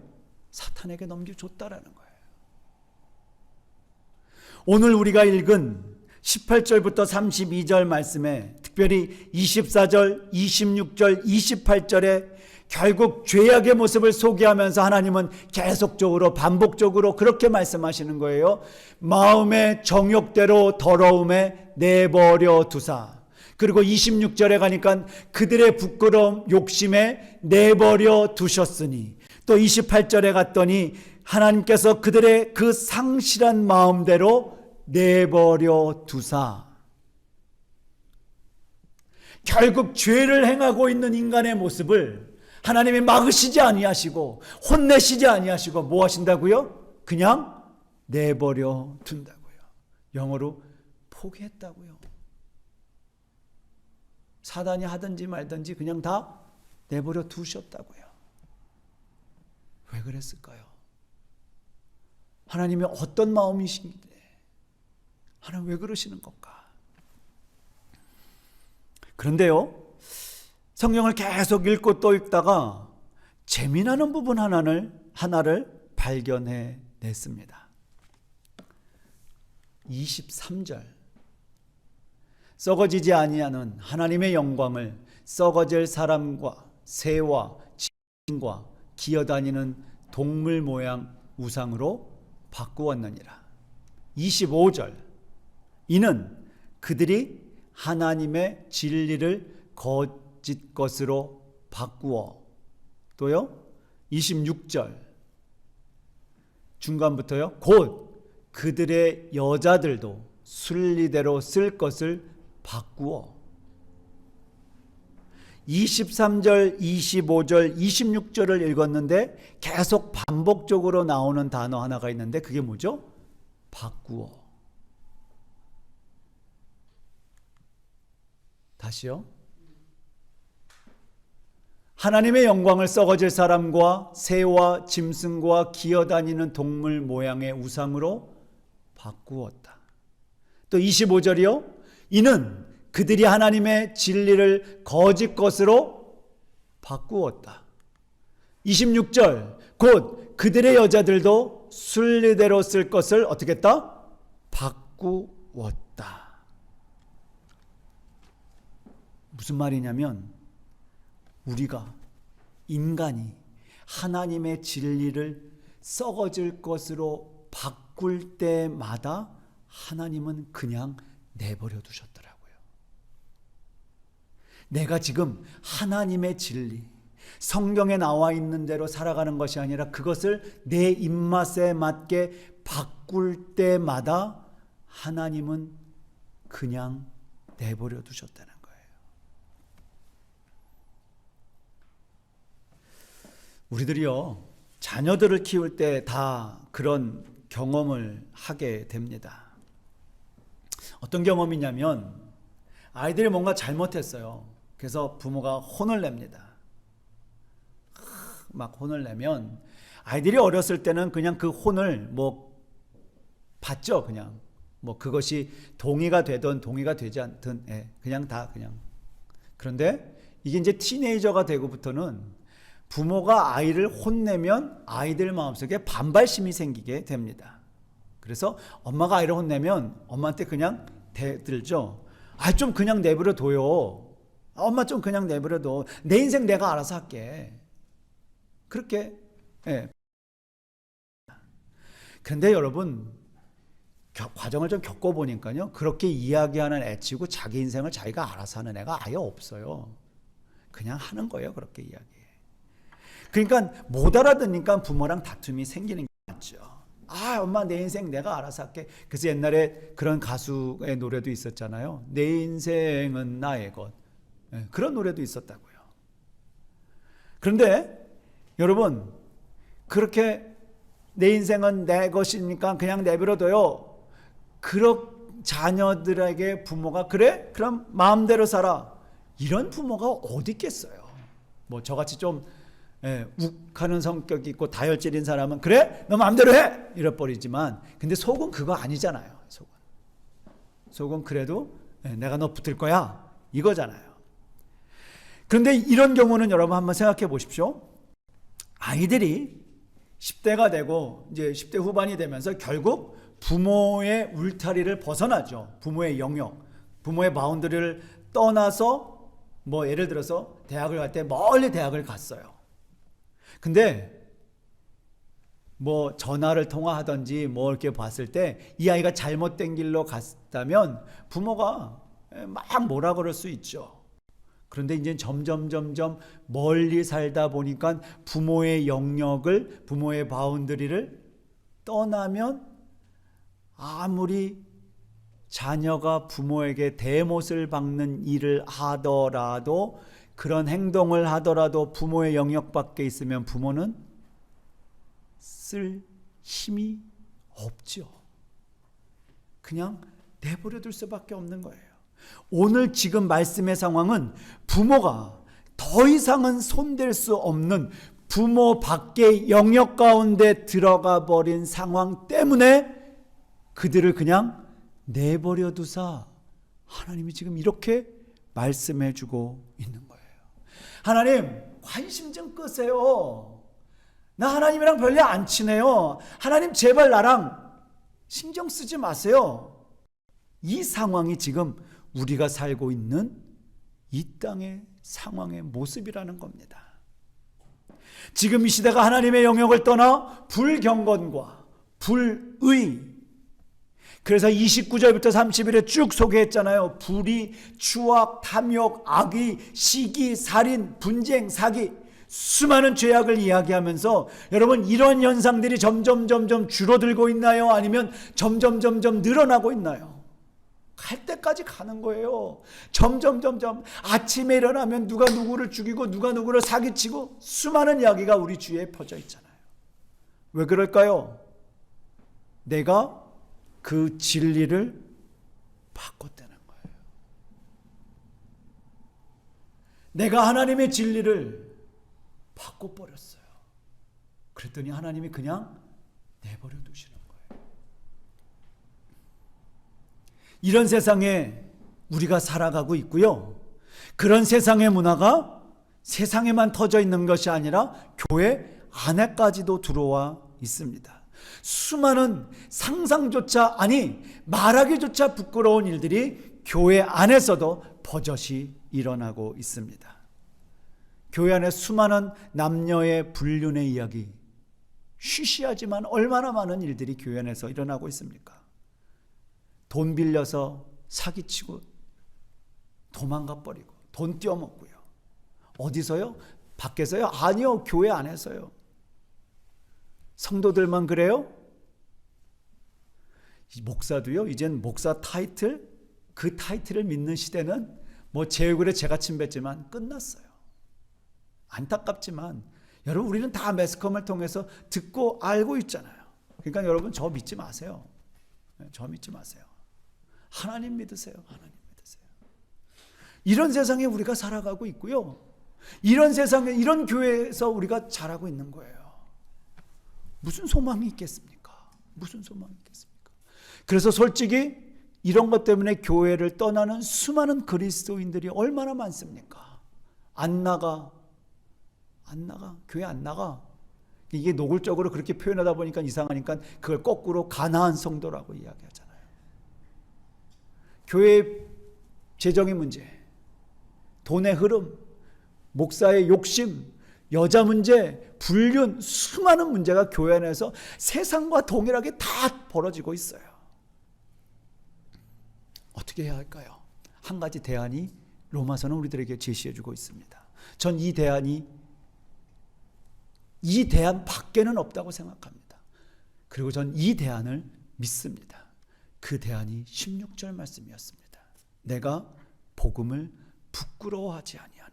사탄에게 넘겨줬다라는 거예요. 오늘 우리가 읽은 18절부터 32절 말씀에 특별히 24절, 26절, 28절에 결국 죄악의 모습을 소개하면서 하나님은 계속적으로 반복적으로 그렇게 말씀하시는 거예요. 마음의 정욕대로 더러움에 내버려 두사. 그리고 26절에 가니까 그들의 부끄러움 욕심에 내버려 두셨으니, 또 28절에 갔더니 하나님께서 그들의 그 상실한 마음대로 내버려 두사. 결국 죄를 행하고 있는 인간의 모습을 하나님이 막으시지 아니하시고 혼내시지 아니하시고 뭐 하신다고요? 그냥 내버려 둔다고요. 영어로 포기했다고요. 사단이 하든지 말든지 그냥 다 내버려 두셨다고요. 왜 그랬을까요? 하나님이 어떤 마음이신데 하나님 왜 그러시는 건가? 그런데요, 성경을 계속 읽고 또 읽다가 재미나는 부분 하나를 발견해 냈습니다. 23절. 썩어지지 아니하는 하나님의 영광을 썩어질 사람과 새와 짐승과 기어다니는 동물 모양 우상으로 바꾸었느니라. 25절. 이는 그들이 하나님의 진리를 거짓 것으로 바꾸어. 또요 26절 중간부터요. 곧 그들의 여자들도 순리대로 쓸 것을 바꾸어. 23절, 25절, 26절을 읽었는데 계속 반복적으로 나오는 단어 하나가 있는데 그게 뭐죠? 바꾸어. 다시요. 하나님의 영광을 썩어질 사람과 새와 짐승과 기어다니는 동물 모양의 우상으로 바꾸었다. 또 25절이요. 이는 그들이 하나님의 진리를 거짓 것으로 바꾸었다. 26절. 곧 그들의 여자들도 순리대로 쓸 것을 어떻게 했다? 바꾸었다. 무슨 말이냐면 우리가 인간이 하나님의 진리를 썩어질 것으로 바꿀 때마다 하나님은 그냥 내버려 두셨더라고요. 내가 지금 하나님의 진리, 성경에 나와 있는 대로 살아가는 것이 아니라 그것을 내 입맛에 맞게 바꿀 때마다 하나님은 그냥 내버려 두셨다는 거예요. 우리들이요, 자녀들을 키울 때 다 그런 경험을 하게 됩니다. 어떤 경험이냐면 아이들이 뭔가 잘못했어요. 그래서 부모가 혼을 냅니다. 막 혼을 내면 아이들이 어렸을 때는 그냥 그 혼을 받죠. 그냥 그것이 동의가 되든 동의가 되지 않든 그냥 다 그냥. 그런데 이게 이제 티네이저가 되고부터는 부모가 아이를 혼내면 아이들 마음속에 반발심이 생기게 됩니다. 그래서 엄마가 아이를 혼내면 엄마한테 그냥 대들죠. 좀 그냥 내버려 둬요. 엄마 좀 그냥 내버려 둬. 내 인생 내가 알아서 할게. 그렇게. 그런데 여러분, 과정을 좀 겪어보니까요, 그렇게 이야기하는 애 치고 자기 인생을 자기가 알아서 하는 애가 아예 없어요. 그냥 하는 거예요. 그렇게 이야기. 그러니까 못 알아듣니까 부모랑 다툼이 생기는 게 맞죠. 엄마 내 인생 내가 알아서 할게. 그래서 옛날에 그런 가수의 노래도 있었잖아요. 내 인생은 나의 것. 그런 노래도 있었다고요. 그런데 여러분, 그렇게 내 인생은 내 것이니까 그냥 내버려둬요. 그런 자녀들에게 부모가 그래? 그럼 마음대로 살아. 이런 부모가 어디 있겠어요. 저같이 좀 욱하는 성격이 있고 다혈질인 사람은 그래? 너 마음대로 해! 이래버리지만, 근데 속은 그거 아니잖아요. 속은 그래도 내가 너 붙을 거야 이거잖아요. 그런데 이런 경우는 여러분 한번 생각해 보십시오. 아이들이 10대가 되고 이제 10대 후반이 되면서 결국 부모의 울타리를 벗어나죠. 부모의 영역, 부모의 바운더리를 떠나서 예를 들어서 대학을 갈 때 멀리 대학을 갔어요. 근데 전화를 통화하든지 이렇게 봤을 때 이 아이가 잘못된 길로 갔다면 부모가 막 뭐라 그럴 수 있죠. 그런데 이제 점점 멀리 살다 보니까 부모의 영역을, 부모의 바운더리를 떠나면 아무리 자녀가 부모에게 대못을 박는 일을 하더라도, 그런 행동을 하더라도 부모의 영역 밖에 있으면 부모는 쓸 힘이 없죠. 그냥 내버려 둘 수밖에 없는 거예요. 오늘 지금 말씀의 상황은 부모가 더 이상은 손댈 수 없는 부모 밖의 영역 가운데 들어가 버린 상황 때문에 그들을 그냥 내버려 두사 하나님이 지금 이렇게 말씀해 주고 있는 거예요. 하나님, 관심 좀 끄세요. 나 하나님이랑 별로 안 친해요. 하나님 제발 나랑 신경 쓰지 마세요. 이 상황이 지금 우리가 살고 있는 이 땅의 상황의 모습이라는 겁니다. 지금 이 시대가 하나님의 영역을 떠나 불경건과 불의, 그래서 29절부터 30일에 쭉 소개했잖아요. 불의, 추악, 탐욕, 악의, 시기, 살인, 분쟁, 사기, 수많은 죄악을 이야기하면서 여러분, 이런 현상들이 점점 줄어들고 있나요? 아니면 점점 늘어나고 있나요? 갈 때까지 가는 거예요. 점점 아침에 일어나면 누가 누구를 죽이고 누가 누구를 사기치고 수많은 이야기가 우리 주위에 퍼져 있잖아요. 왜 그럴까요? 내가 그 진리를 바꿨다는 거예요. 내가 하나님의 진리를 바꿔버렸어요. 그랬더니 하나님이 그냥 내버려 두시는 거예요. 이런 세상에 우리가 살아가고 있고요. 그런 세상의 문화가 세상에만 터져 있는 것이 아니라 교회 안에까지도 들어와 있습니다. 수많은 상상조차, 아니 말하기조차 부끄러운 일들이 교회 안에서도 버젓이 일어나고 있습니다. 교회 안에 수많은 남녀의 불륜의 이야기, 쉬쉬하지만 얼마나 많은 일들이 교회 안에서 일어나고 있습니까? 돈 빌려서 사기치고 도망가 버리고 돈 떼어먹고요. 어디서요? 밖에서요? 아니요, 교회 안에서요. 성도들만 그래요? 목사도요, 이젠 목사 타이틀, 그 타이틀을 믿는 시대는 뭐 제 얼굴에 제가 침 뱉지만 끝났어요. 안타깝지만 여러분, 우리는 다 매스컴을 통해서 듣고 알고 있잖아요. 그러니까 여러분, 저 믿지 마세요. 저 믿지 마세요. 하나님 믿으세요. 하나님 믿으세요. 이런 세상에 우리가 살아가고 있고요, 이런 세상에, 이런 교회에서 우리가 자라고 있는 거예요. 무슨 소망이 있겠습니까? 무슨 소망이 있겠습니까? 그래서 솔직히 이런 것 때문에 교회를 떠나는 수많은 그리스도인들이 얼마나 많습니까? 안 나가, 교회 안 나가. 이게 노골적으로 그렇게 표현하다 보니까 이상하니까 그걸 거꾸로 가나안 성도라고 이야기하잖아요. 교회 재정의 문제, 돈의 흐름, 목사의 욕심, 여자 문제, 불륜, 수많은 문제가 교회 안에서 세상과 동일하게 다 벌어지고 있어요. 어떻게 해야 할까요? 한 가지 대안이 로마서는 우리들에게 제시해주고 있습니다. 전 이 대안 밖에는 없다고 생각합니다. 그리고 전 이 대안을 믿습니다. 그 대안이 16절 말씀이었습니다. 내가 복음을 부끄러워하지 아니하노니.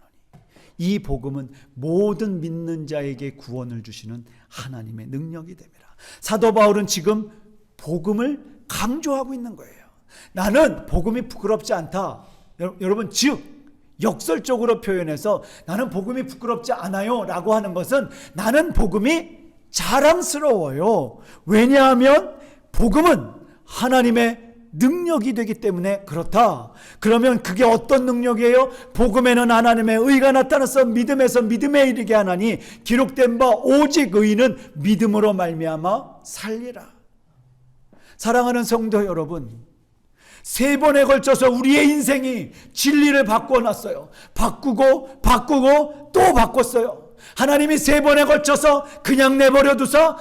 이 복음은 모든 믿는 자에게 구원을 주시는 하나님의 능력이 됨이라. 사도 바울은 지금 복음을 강조하고 있는 거예요. 나는 복음이 부끄럽지 않다. 여러분, 즉 역설적으로 표현해서 나는 복음이 부끄럽지 않아요 라고 하는 것은 나는 복음이 자랑스러워요. 왜냐하면 복음은 하나님의 능력이 되기 때문에 그렇다. 그러면 그게 어떤 능력이에요? 복음에는 하나님의 의가 나타나서 믿음에서 믿음에 이르게 하나니 기록된 바 오직 의인은 믿음으로 말미암아 살리라. 사랑하는 성도 여러분, 3번에 걸쳐서 우리의 인생이 진리를 바꿔놨어요. 바꾸고 또 바꿨어요. 하나님이 3번에 걸쳐서 그냥 내버려두사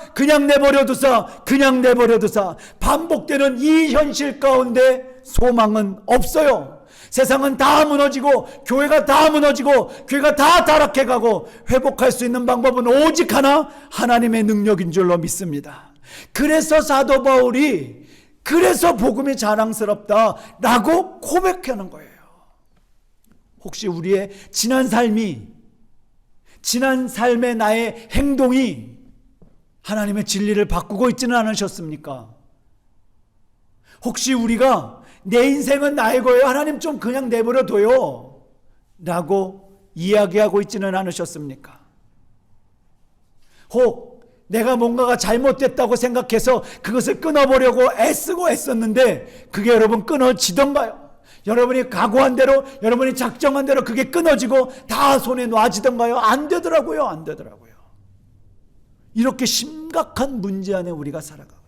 반복되는 이 현실 가운데 소망은 없어요. 세상은 다 무너지고 교회가 다 무너지고 교회가 다 타락해가고 회복할 수 있는 방법은 오직 하나, 하나님의 능력인 줄로 믿습니다. 그래서 사도 바울이 그래서 복음이 자랑스럽다라고 고백하는 거예요. 혹시 우리의 지난 삶의 나의 행동이 하나님의 진리를 바꾸고 있지는 않으셨습니까? 혹시 우리가 내 인생은 나의 거예요, 하나님 좀 그냥 내버려둬요 라고 이야기하고 있지는 않으셨습니까? 혹 내가 뭔가가 잘못됐다고 생각해서 그것을 끊어보려고 애쓰고 애썼는데 그게 여러분 끊어지던가요? 여러분이 각오한 대로, 여러분이 작정한 대로 그게 끊어지고 다 손에 놔지던가요? 안 되더라고요. 이렇게 심각한 문제 안에 우리가 살아가고,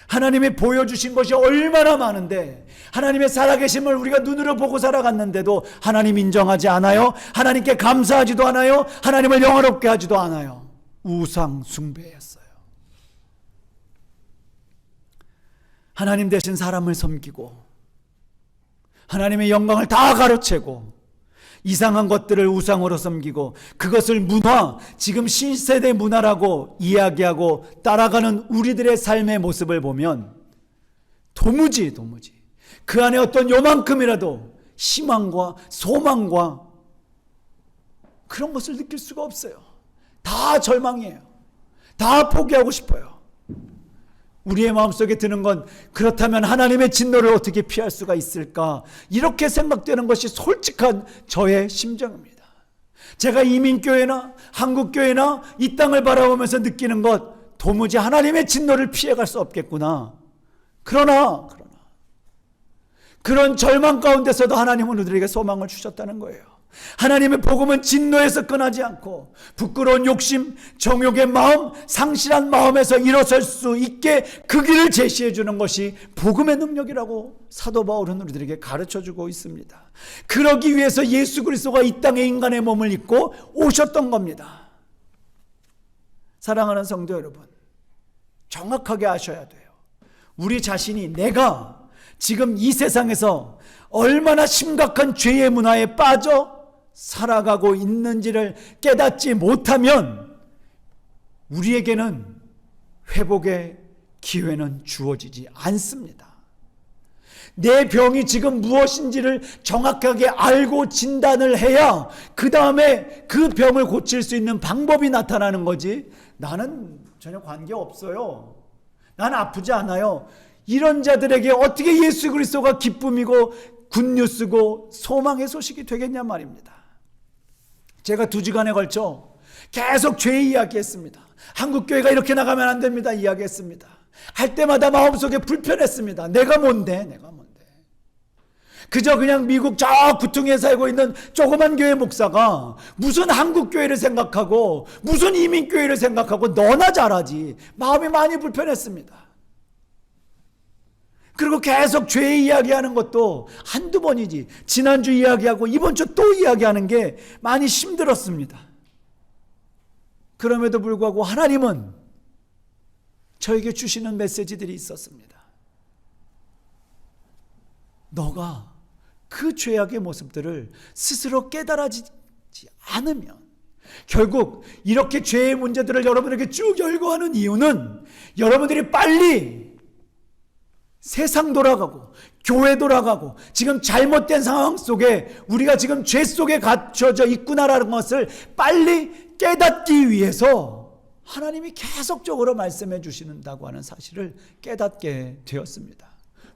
하나님이 보여주신 것이 얼마나 많은데 하나님의 살아계심을 우리가 눈으로 보고 살아갔는데도 하나님 인정하지 않아요. 하나님께 감사하지도 않아요. 하나님을 영화롭게 하지도 않아요. 우상 숭배였어요. 하나님 대신 사람을 섬기고 하나님의 영광을 다 가로채고 이상한 것들을 우상으로 섬기고 그것을 문화, 지금 신세대 문화라고 이야기하고 따라가는 우리들의 삶의 모습을 보면 도무지 그 안에 어떤 요만큼이라도 희망과 소망과 그런 것을 느낄 수가 없어요. 다 절망이에요. 다 포기하고 싶어요. 우리의 마음속에 드는 건 그렇다면 하나님의 진노를 어떻게 피할 수가 있을까? 이렇게 생각되는 것이 솔직한 저의 심정입니다. 제가 이민교회나 한국교회나 이 땅을 바라보면서 느끼는 것, 도무지 하나님의 진노를 피해갈 수 없겠구나. 그러나 그런 절망 가운데서도 하나님은 우리에게 소망을 주셨다는 거예요. 하나님의 복음은 진노에서 끝나지 않고 부끄러운 욕심, 정욕의 마음, 상실한 마음에서 일어설 수 있게 그 길을 제시해 주는 것이 복음의 능력이라고 사도 바울은 우리들에게 가르쳐주고 있습니다. 그러기 위해서 예수 그리스도가 이 땅에 인간의 몸을 입고 오셨던 겁니다. 사랑하는 성도 여러분, 정확하게 아셔야 돼요. 우리 자신이 내가 지금 이 세상에서 얼마나 심각한 죄의 문화에 빠져 살아가고 있는지를 깨닫지 못하면 우리에게는 회복의 기회는 주어지지 않습니다. 내 병이 지금 무엇인지를 정확하게 알고 진단을 해야 그 다음에 그 병을 고칠 수 있는 방법이 나타나는 거지, 나는 전혀 관계없어요, 난 아프지 않아요, 이런 자들에게 어떻게 예수 그리스도가 기쁨이고 굿뉴스고 소망의 소식이 되겠냐 말입니다. 제가 2주간에 걸쳐 계속 죄 이야기했습니다. 한국교회가 이렇게 나가면 안 됩니다 이야기했습니다. 할 때마다 마음속에 불편했습니다. 내가 뭔데? 그저 그냥 미국 저 구퉁이에 살고 있는 조그만 교회 목사가 무슨 한국교회를 생각하고 무슨 이민교회를 생각하고 너나 잘하지. 마음이 많이 불편했습니다. 그리고 계속 죄 이야기하는 것도 한두 번이지, 지난주 이야기하고 이번 주 또 이야기하는 게 많이 힘들었습니다. 그럼에도 불구하고 하나님은 저에게 주시는 메시지들이 있었습니다. 너가 그 죄악의 모습들을 스스로 깨달아지지 않으면 결국 이렇게 죄의 문제들을 여러분에게 쭉 열거하는 이유는 여러분들이 빨리 세상 돌아가고 교회 돌아가고 지금 잘못된 상황 속에 우리가 지금 죄 속에 갇혀져 있구나라는 것을 빨리 깨닫기 위해서 하나님이 계속적으로 말씀해 주신다고 하는 사실을 깨닫게 되었습니다.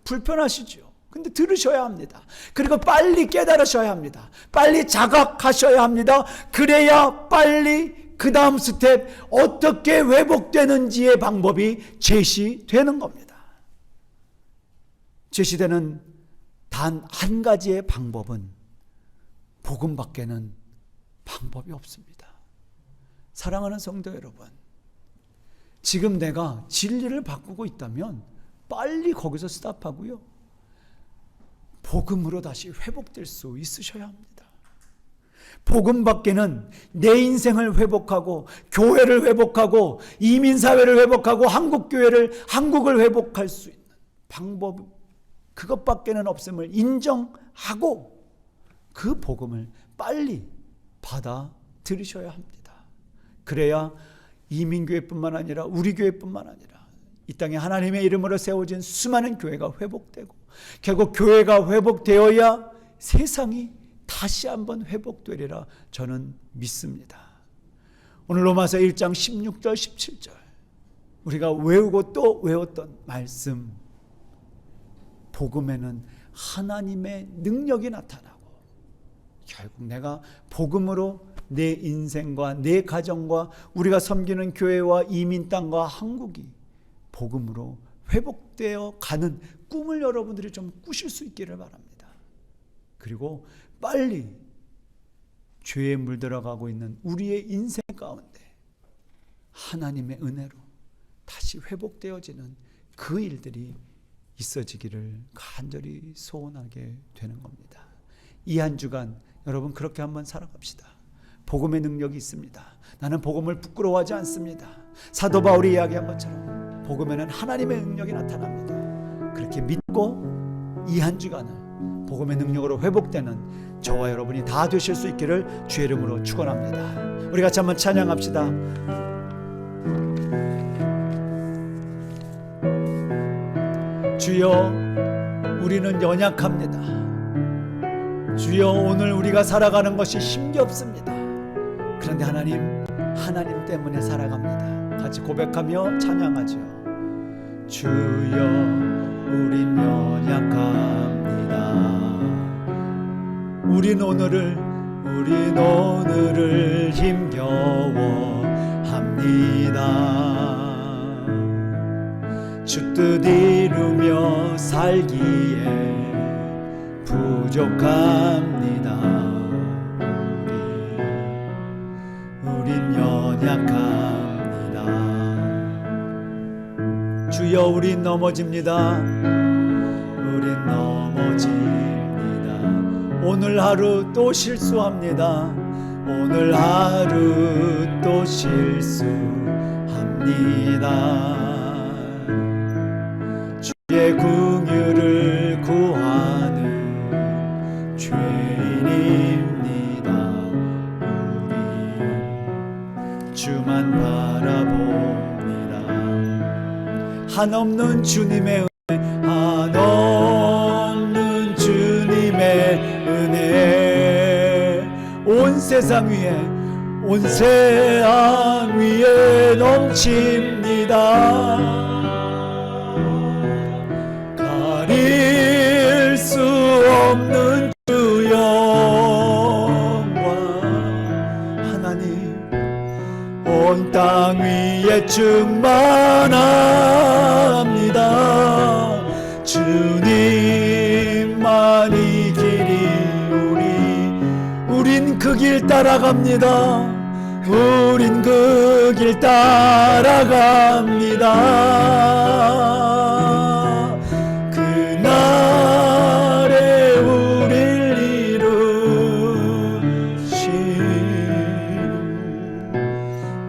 불편하시죠? 근데 들으셔야 합니다. 그리고 빨리 깨달으셔야 합니다. 빨리 자각하셔야 합니다. 그래야 빨리 그 다음 스텝 어떻게 회복되는지의 방법이 제시되는 겁니다. 제시되는 단 한 가지의 방법은 복음밖에는 방법이 없습니다. 사랑하는 성도 여러분, 지금 내가 진리를 바꾸고 있다면 빨리 거기서 스탑하고요, 복음으로 다시 회복될 수 있으셔야 합니다. 복음밖에는 내 인생을 회복하고 교회를 회복하고 이민사회를 회복하고 한국을 회복할 수 있는 방법, 그것밖에는 없음을 인정하고 그 복음을 빨리 받아들이셔야 합니다. 그래야 이민교회뿐만 아니라 우리 교회뿐만 아니라 이 땅에 하나님의 이름으로 세워진 수많은 교회가 회복되고 결국 교회가 회복되어야 세상이 다시 한번 회복되리라 저는 믿습니다. 오늘 로마서 1장 16절 17절 우리가 외우고 또 외웠던 말씀, 복음에는 하나님의 능력이 나타나고 결국 내가 복음으로 내 인생과 내 가정과 우리가 섬기는 교회와 이민 땅과 한국이 복음으로 회복되어 가는 꿈을 여러분들이 좀 꾸실 수 있기를 바랍니다. 그리고 빨리 죄에 물들어가고 있는 우리의 인생 가운데 하나님의 은혜로 다시 회복되어지는 그 일들이 있어지기를 간절히 소원하게 되는 겁니다. 이 한 주간 여러분 그렇게 한번 살아갑시다. 복음의 능력이 있습니다. 나는 복음을 부끄러워하지 않습니다. 사도 바울이 이야기한 것처럼 복음에는 하나님의 능력이 나타납니다. 그렇게 믿고 이 한 주간을 복음의 능력으로 회복되는 저와 여러분이 다 되실 수 있기를 주의 이름으로 축원합니다. 우리 같이 한번 찬양합시다. 주여, 우리는 연약합니다. 주여, 오늘 우리가 살아가는 것이 힘겹습니다. 그런데 하나님 때문에 살아갑니다. 같이 고백하며 찬양하죠. 주여, 우린 연약합니다. 우린 오늘을 힘겨워합니다. 주 뜻 이루며 살기에 부족합니다. 주여 우린 넘어집니다. 우린 넘어집니다. 오늘 하루 또 실수합니다. 오늘 하루 또 실수합니다. 주의 긍휼을 구하는 죄인입니다. 우리 주만 바라봅니다. 한없는 주님의 은혜, 한없는 주님의 은혜, 온 세상 위에 넘칩니다. 가릴 수 없는 주 영광, 하나님 온 땅 위에 충만합니다. 주님만이 길이, 우린 그 길 따라갑니다. 우린 그 길 따라갑니다. 그날에 우릴 이루신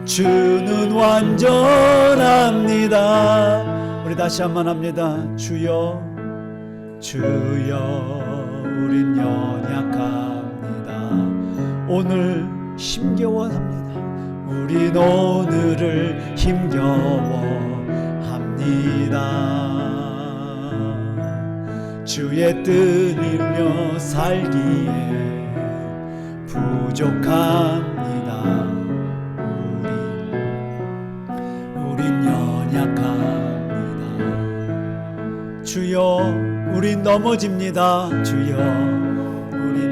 주는 완전합니다. 우리 다시 한번 합니다. 주여 주여 우린 연약합니다. 오늘 힘겨워합니다. 우린 오늘을 힘겨워합니다. 주의 뜻 이루며 살기에 부족합니다. 우린 연약합니다. 주여 우린 넘어집니다. 주여 우린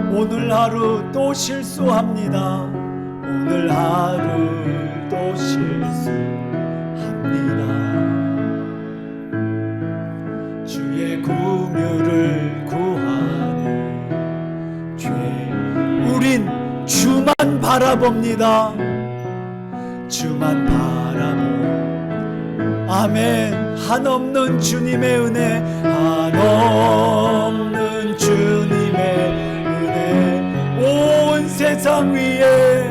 오늘 하루 또 실수합니다. 오늘 하루 또 실수합니다. 주의 긍휼을 구하는 죄, 우린 주만 바라봅니다. 주만 바라봅니다. 아멘. 한없는 주님의 은혜, 한없는 주님의 온 세상 위에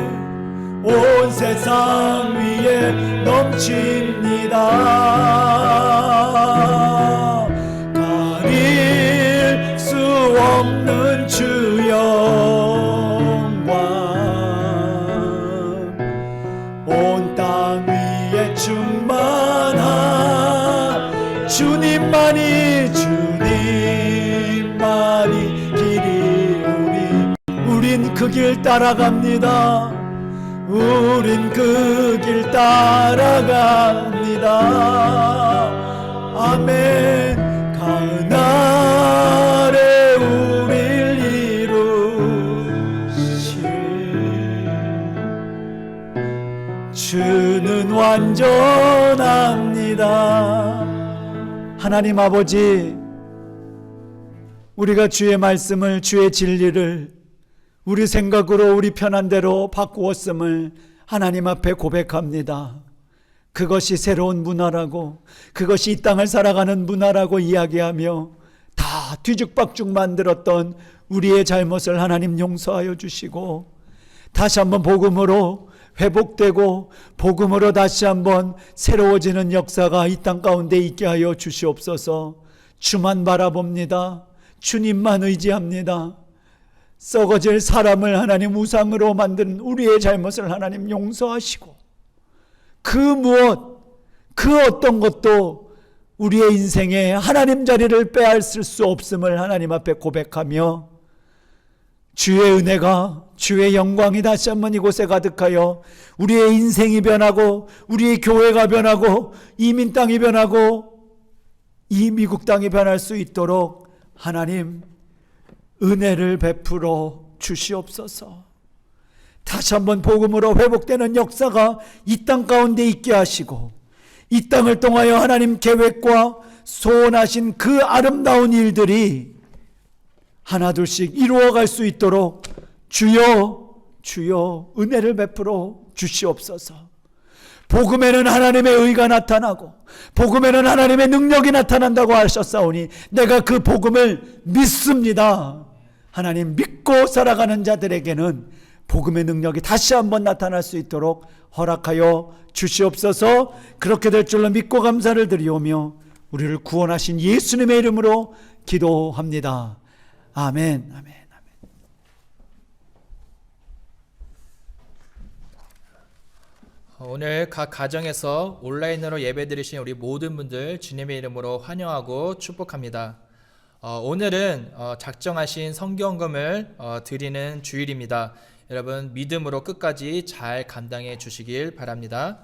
넘칩니다. 가릴 수 없는 주 영광, 온 땅 위에 충만한 주님만이 길이, 우린 그 길 따라갑니다. 우린 그 길 따라갑니다. 아멘. 그날에 우릴 이루실 주는 완전합니다. 하나님 아버지, 우리가 주의 말씀을, 주의 진리를 우리 생각으로 우리 편한 대로 바꾸었음을 하나님 앞에 고백합니다. 그것이 새로운 문화라고, 그것이 이 땅을 살아가는 문화라고 이야기하며 다 뒤죽박죽 만들었던 우리의 잘못을 하나님 용서하여 주시고, 다시 한번 복음으로 회복되고 복음으로 다시 한번 새로워지는 역사가 이 땅 가운데 있게 하여 주시옵소서. 주만 바라봅니다. 주님만 의지합니다. 썩어질 사람을 하나님 우상으로 만든 우리의 잘못을 하나님 용서하시고, 그 무엇, 그 어떤 것도 우리의 인생에 하나님 자리를 빼앗을 수 없음을 하나님 앞에 고백하며, 주의 은혜가, 주의 영광이 다시 한번 이곳에 가득하여 우리의 인생이 변하고, 우리의 교회가 변하고, 이민 땅이 변하고, 이 미국 땅이 변할 수 있도록 하나님 은혜를 베풀어 주시옵소서. 다시 한번 복음으로 회복되는 역사가 이 땅 가운데 있게 하시고, 이 땅을 통하여 하나님 계획과 소원하신 그 아름다운 일들이 하나둘씩 이루어갈 수 있도록 주여, 주여 은혜를 베풀어 주시옵소서. 복음에는 하나님의 의가 나타나고 복음에는 하나님의 능력이 나타난다고 하셨사오니 내가 그 복음을 믿습니다. 하나님, 믿고 살아가는 자들에게는 복음의 능력이 다시 한번 나타날 수 있도록 허락하여 주시옵소서. 그렇게 될 줄로 믿고 감사를 드리오며 우리를 구원하신 예수님의 이름으로 기도합니다. 아멘. 아멘. 오늘 각 가정에서 온라인으로 예배드리신 우리 모든 분들 주님의 이름으로 환영하고 축복합니다. 오늘은 작정하신 성경금을 드리는 주일입니다. 여러분 믿음으로 끝까지 잘 감당해 주시길 바랍니다.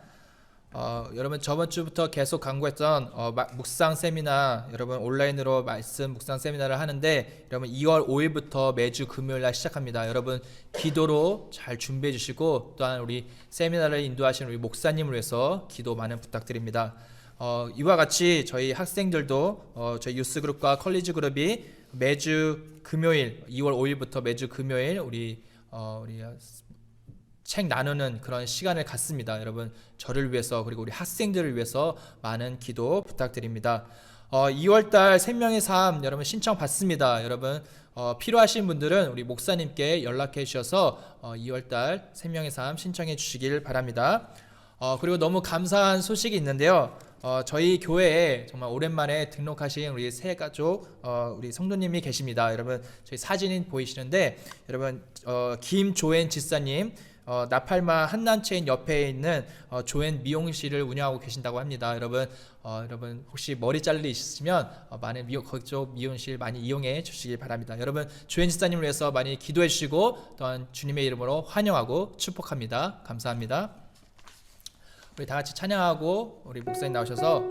여러분 저번 주부터 계속 강구했던 묵상 세미나, 여러분 온라인으로 말씀 묵상 세미나를 하는데 여러분 2월 5일부터 매주 금요일 날 시작합니다. 여러분 기도로 잘 준비해 주시고 또한 우리 세미나를 인도하시는 우리 목사님을 위해서 기도 많은 부탁드립니다. 이와 같이 저희 학생들도 저희 유스그룹과 컬리지 그룹이 매주 금요일 2월 5일부터 매주 금요일 우리 책 나누는 그런 시간을 갖습니다. 여러분 저를 위해서 그리고 우리 학생들을 위해서 많은 기도 부탁드립니다. 2월달 생명의 삶 여러분 신청 받습니다. 여러분 필요하신 분들은 우리 목사님께 연락해 주셔서 2월달 생명의 삶 신청해 주시길 바랍니다. 그리고 너무 감사한 소식이 있는데요. 저희 교회에 정말 오랜만에 등록하신 우리 새 가족 우리 성도님이 계십니다. 여러분 저희 사진이 보이시는데 여러분 김조엔 집사님 나팔마 한남체인 옆에 있는 조엔 미용실을 운영하고 계신다고 합니다. 여러분 혹시 머리 자를 일 있으시면 많은 그쪽 미용실 많이 이용해 주시길 바랍니다. 여러분 조엔 집사님을 위해서 많이 기도해 주시고 또한 주님의 이름으로 환영하고 축복합니다. 감사합니다. 우리 다 같이 찬양하고 우리 목사님 나오셔서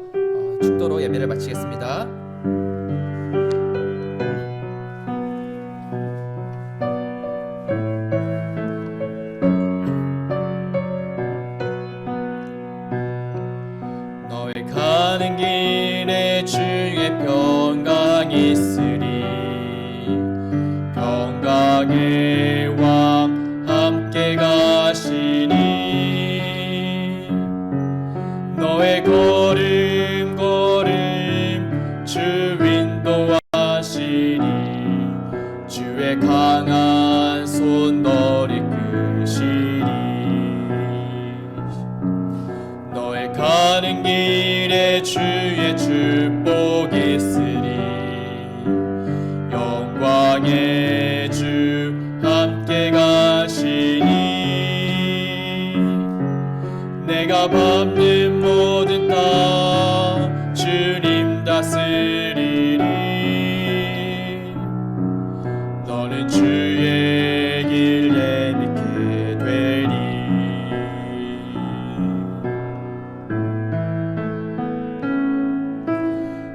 축도로 예배를 마치겠습니다. 가는 길에 주의 평강이 있으리. 평강의 왕 함께 가시니 너의 걸음 주 인도하시니 주의 강한 손 너를 이끄시니 너의 가는 길에 주의 축복 있으리. 영광의 주 함께 가시니 내가 밟는 모든 땅 주님 다스리니 너는 주의 길 예비케 되리.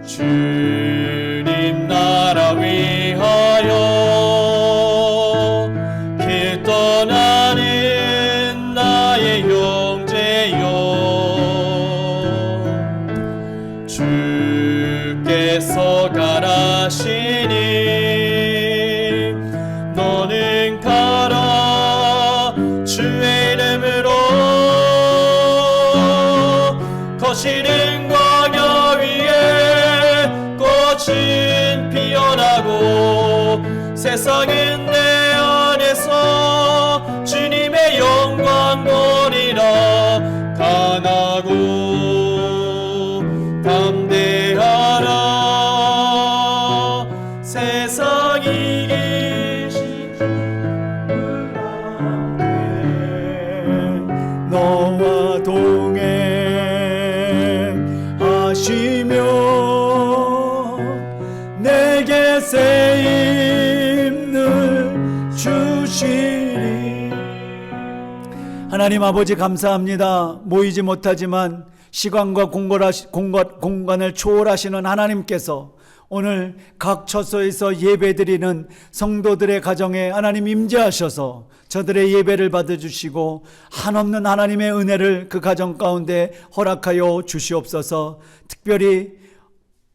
주님 나라 위하여 길 떠나는 나의 형제여 주께서 가라시니 너는 가라. 주의 이름으로 거시는 광야 위에 꽃은 피어나고 세상은 내 안에서 주님의 영광 보리라. 강하고 담대하라. 세상 이기신 주 앞에 너와 동행하시며 내게 새 힘을 주시리. 하나님 아버지 감사합니다. 모이지 못하지만 시간과 공간을 초월하시는 하나님께서 오늘 각 처소에서 예배드리는 성도들의 가정에 하나님 임재하셔서 저들의 예배를 받아주시고 한없는 하나님의 은혜를 그 가정 가운데 허락하여 주시옵소서. 특별히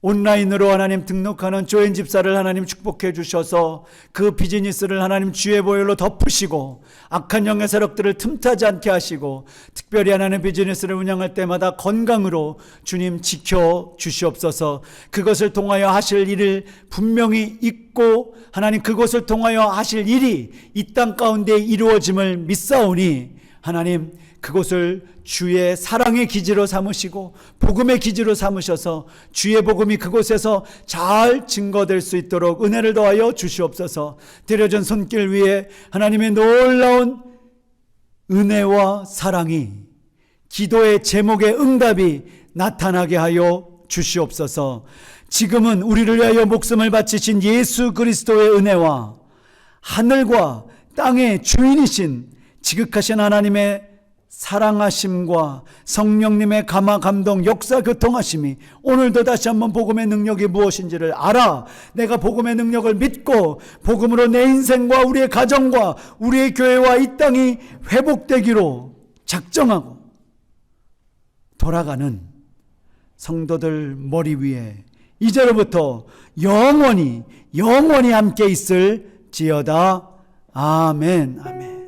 온라인으로 하나님 등록하는 조인 집사를 하나님 축복해 주셔서 그 비즈니스를 하나님 주의 보혈로 덮으시고 악한 영의 세력들을 틈타지 않게 하시고 특별히 하나님 비즈니스를 운영할 때마다 건강으로 주님 지켜 주시옵소서. 그것을 통하여 하실 일을 분명히 있고 하나님 그것을 통하여 하실 일이 이 땅 가운데 이루어짐을 믿사오니 하나님 그곳을 주의 사랑의 기지로 삼으시고 복음의 기지로 삼으셔서 주의 복음이 그곳에서 잘 증거될 수 있도록 은혜를 더하여 주시옵소서. 데려진 손길 위에 하나님의 놀라운 은혜와 사랑이 기도의 제목의 응답이 나타나게 하여 주시옵소서. 지금은 우리를 위하여 목숨을 바치신 예수 그리스도의 은혜와 하늘과 땅의 주인이신 지극하신 하나님의 사랑하심과 성령님의 감화 감동 역사 교통하심이 오늘도 다시 한번 복음의 능력이 무엇인지를 알아 내가 복음의 능력을 믿고 복음으로 내 인생과 우리의 가정과 우리의 교회와 이 땅이 회복되기로 작정하고 돌아가는 성도들 머리 위에 이제로부터 영원히 함께 있을지어다. 아멘. 아멘.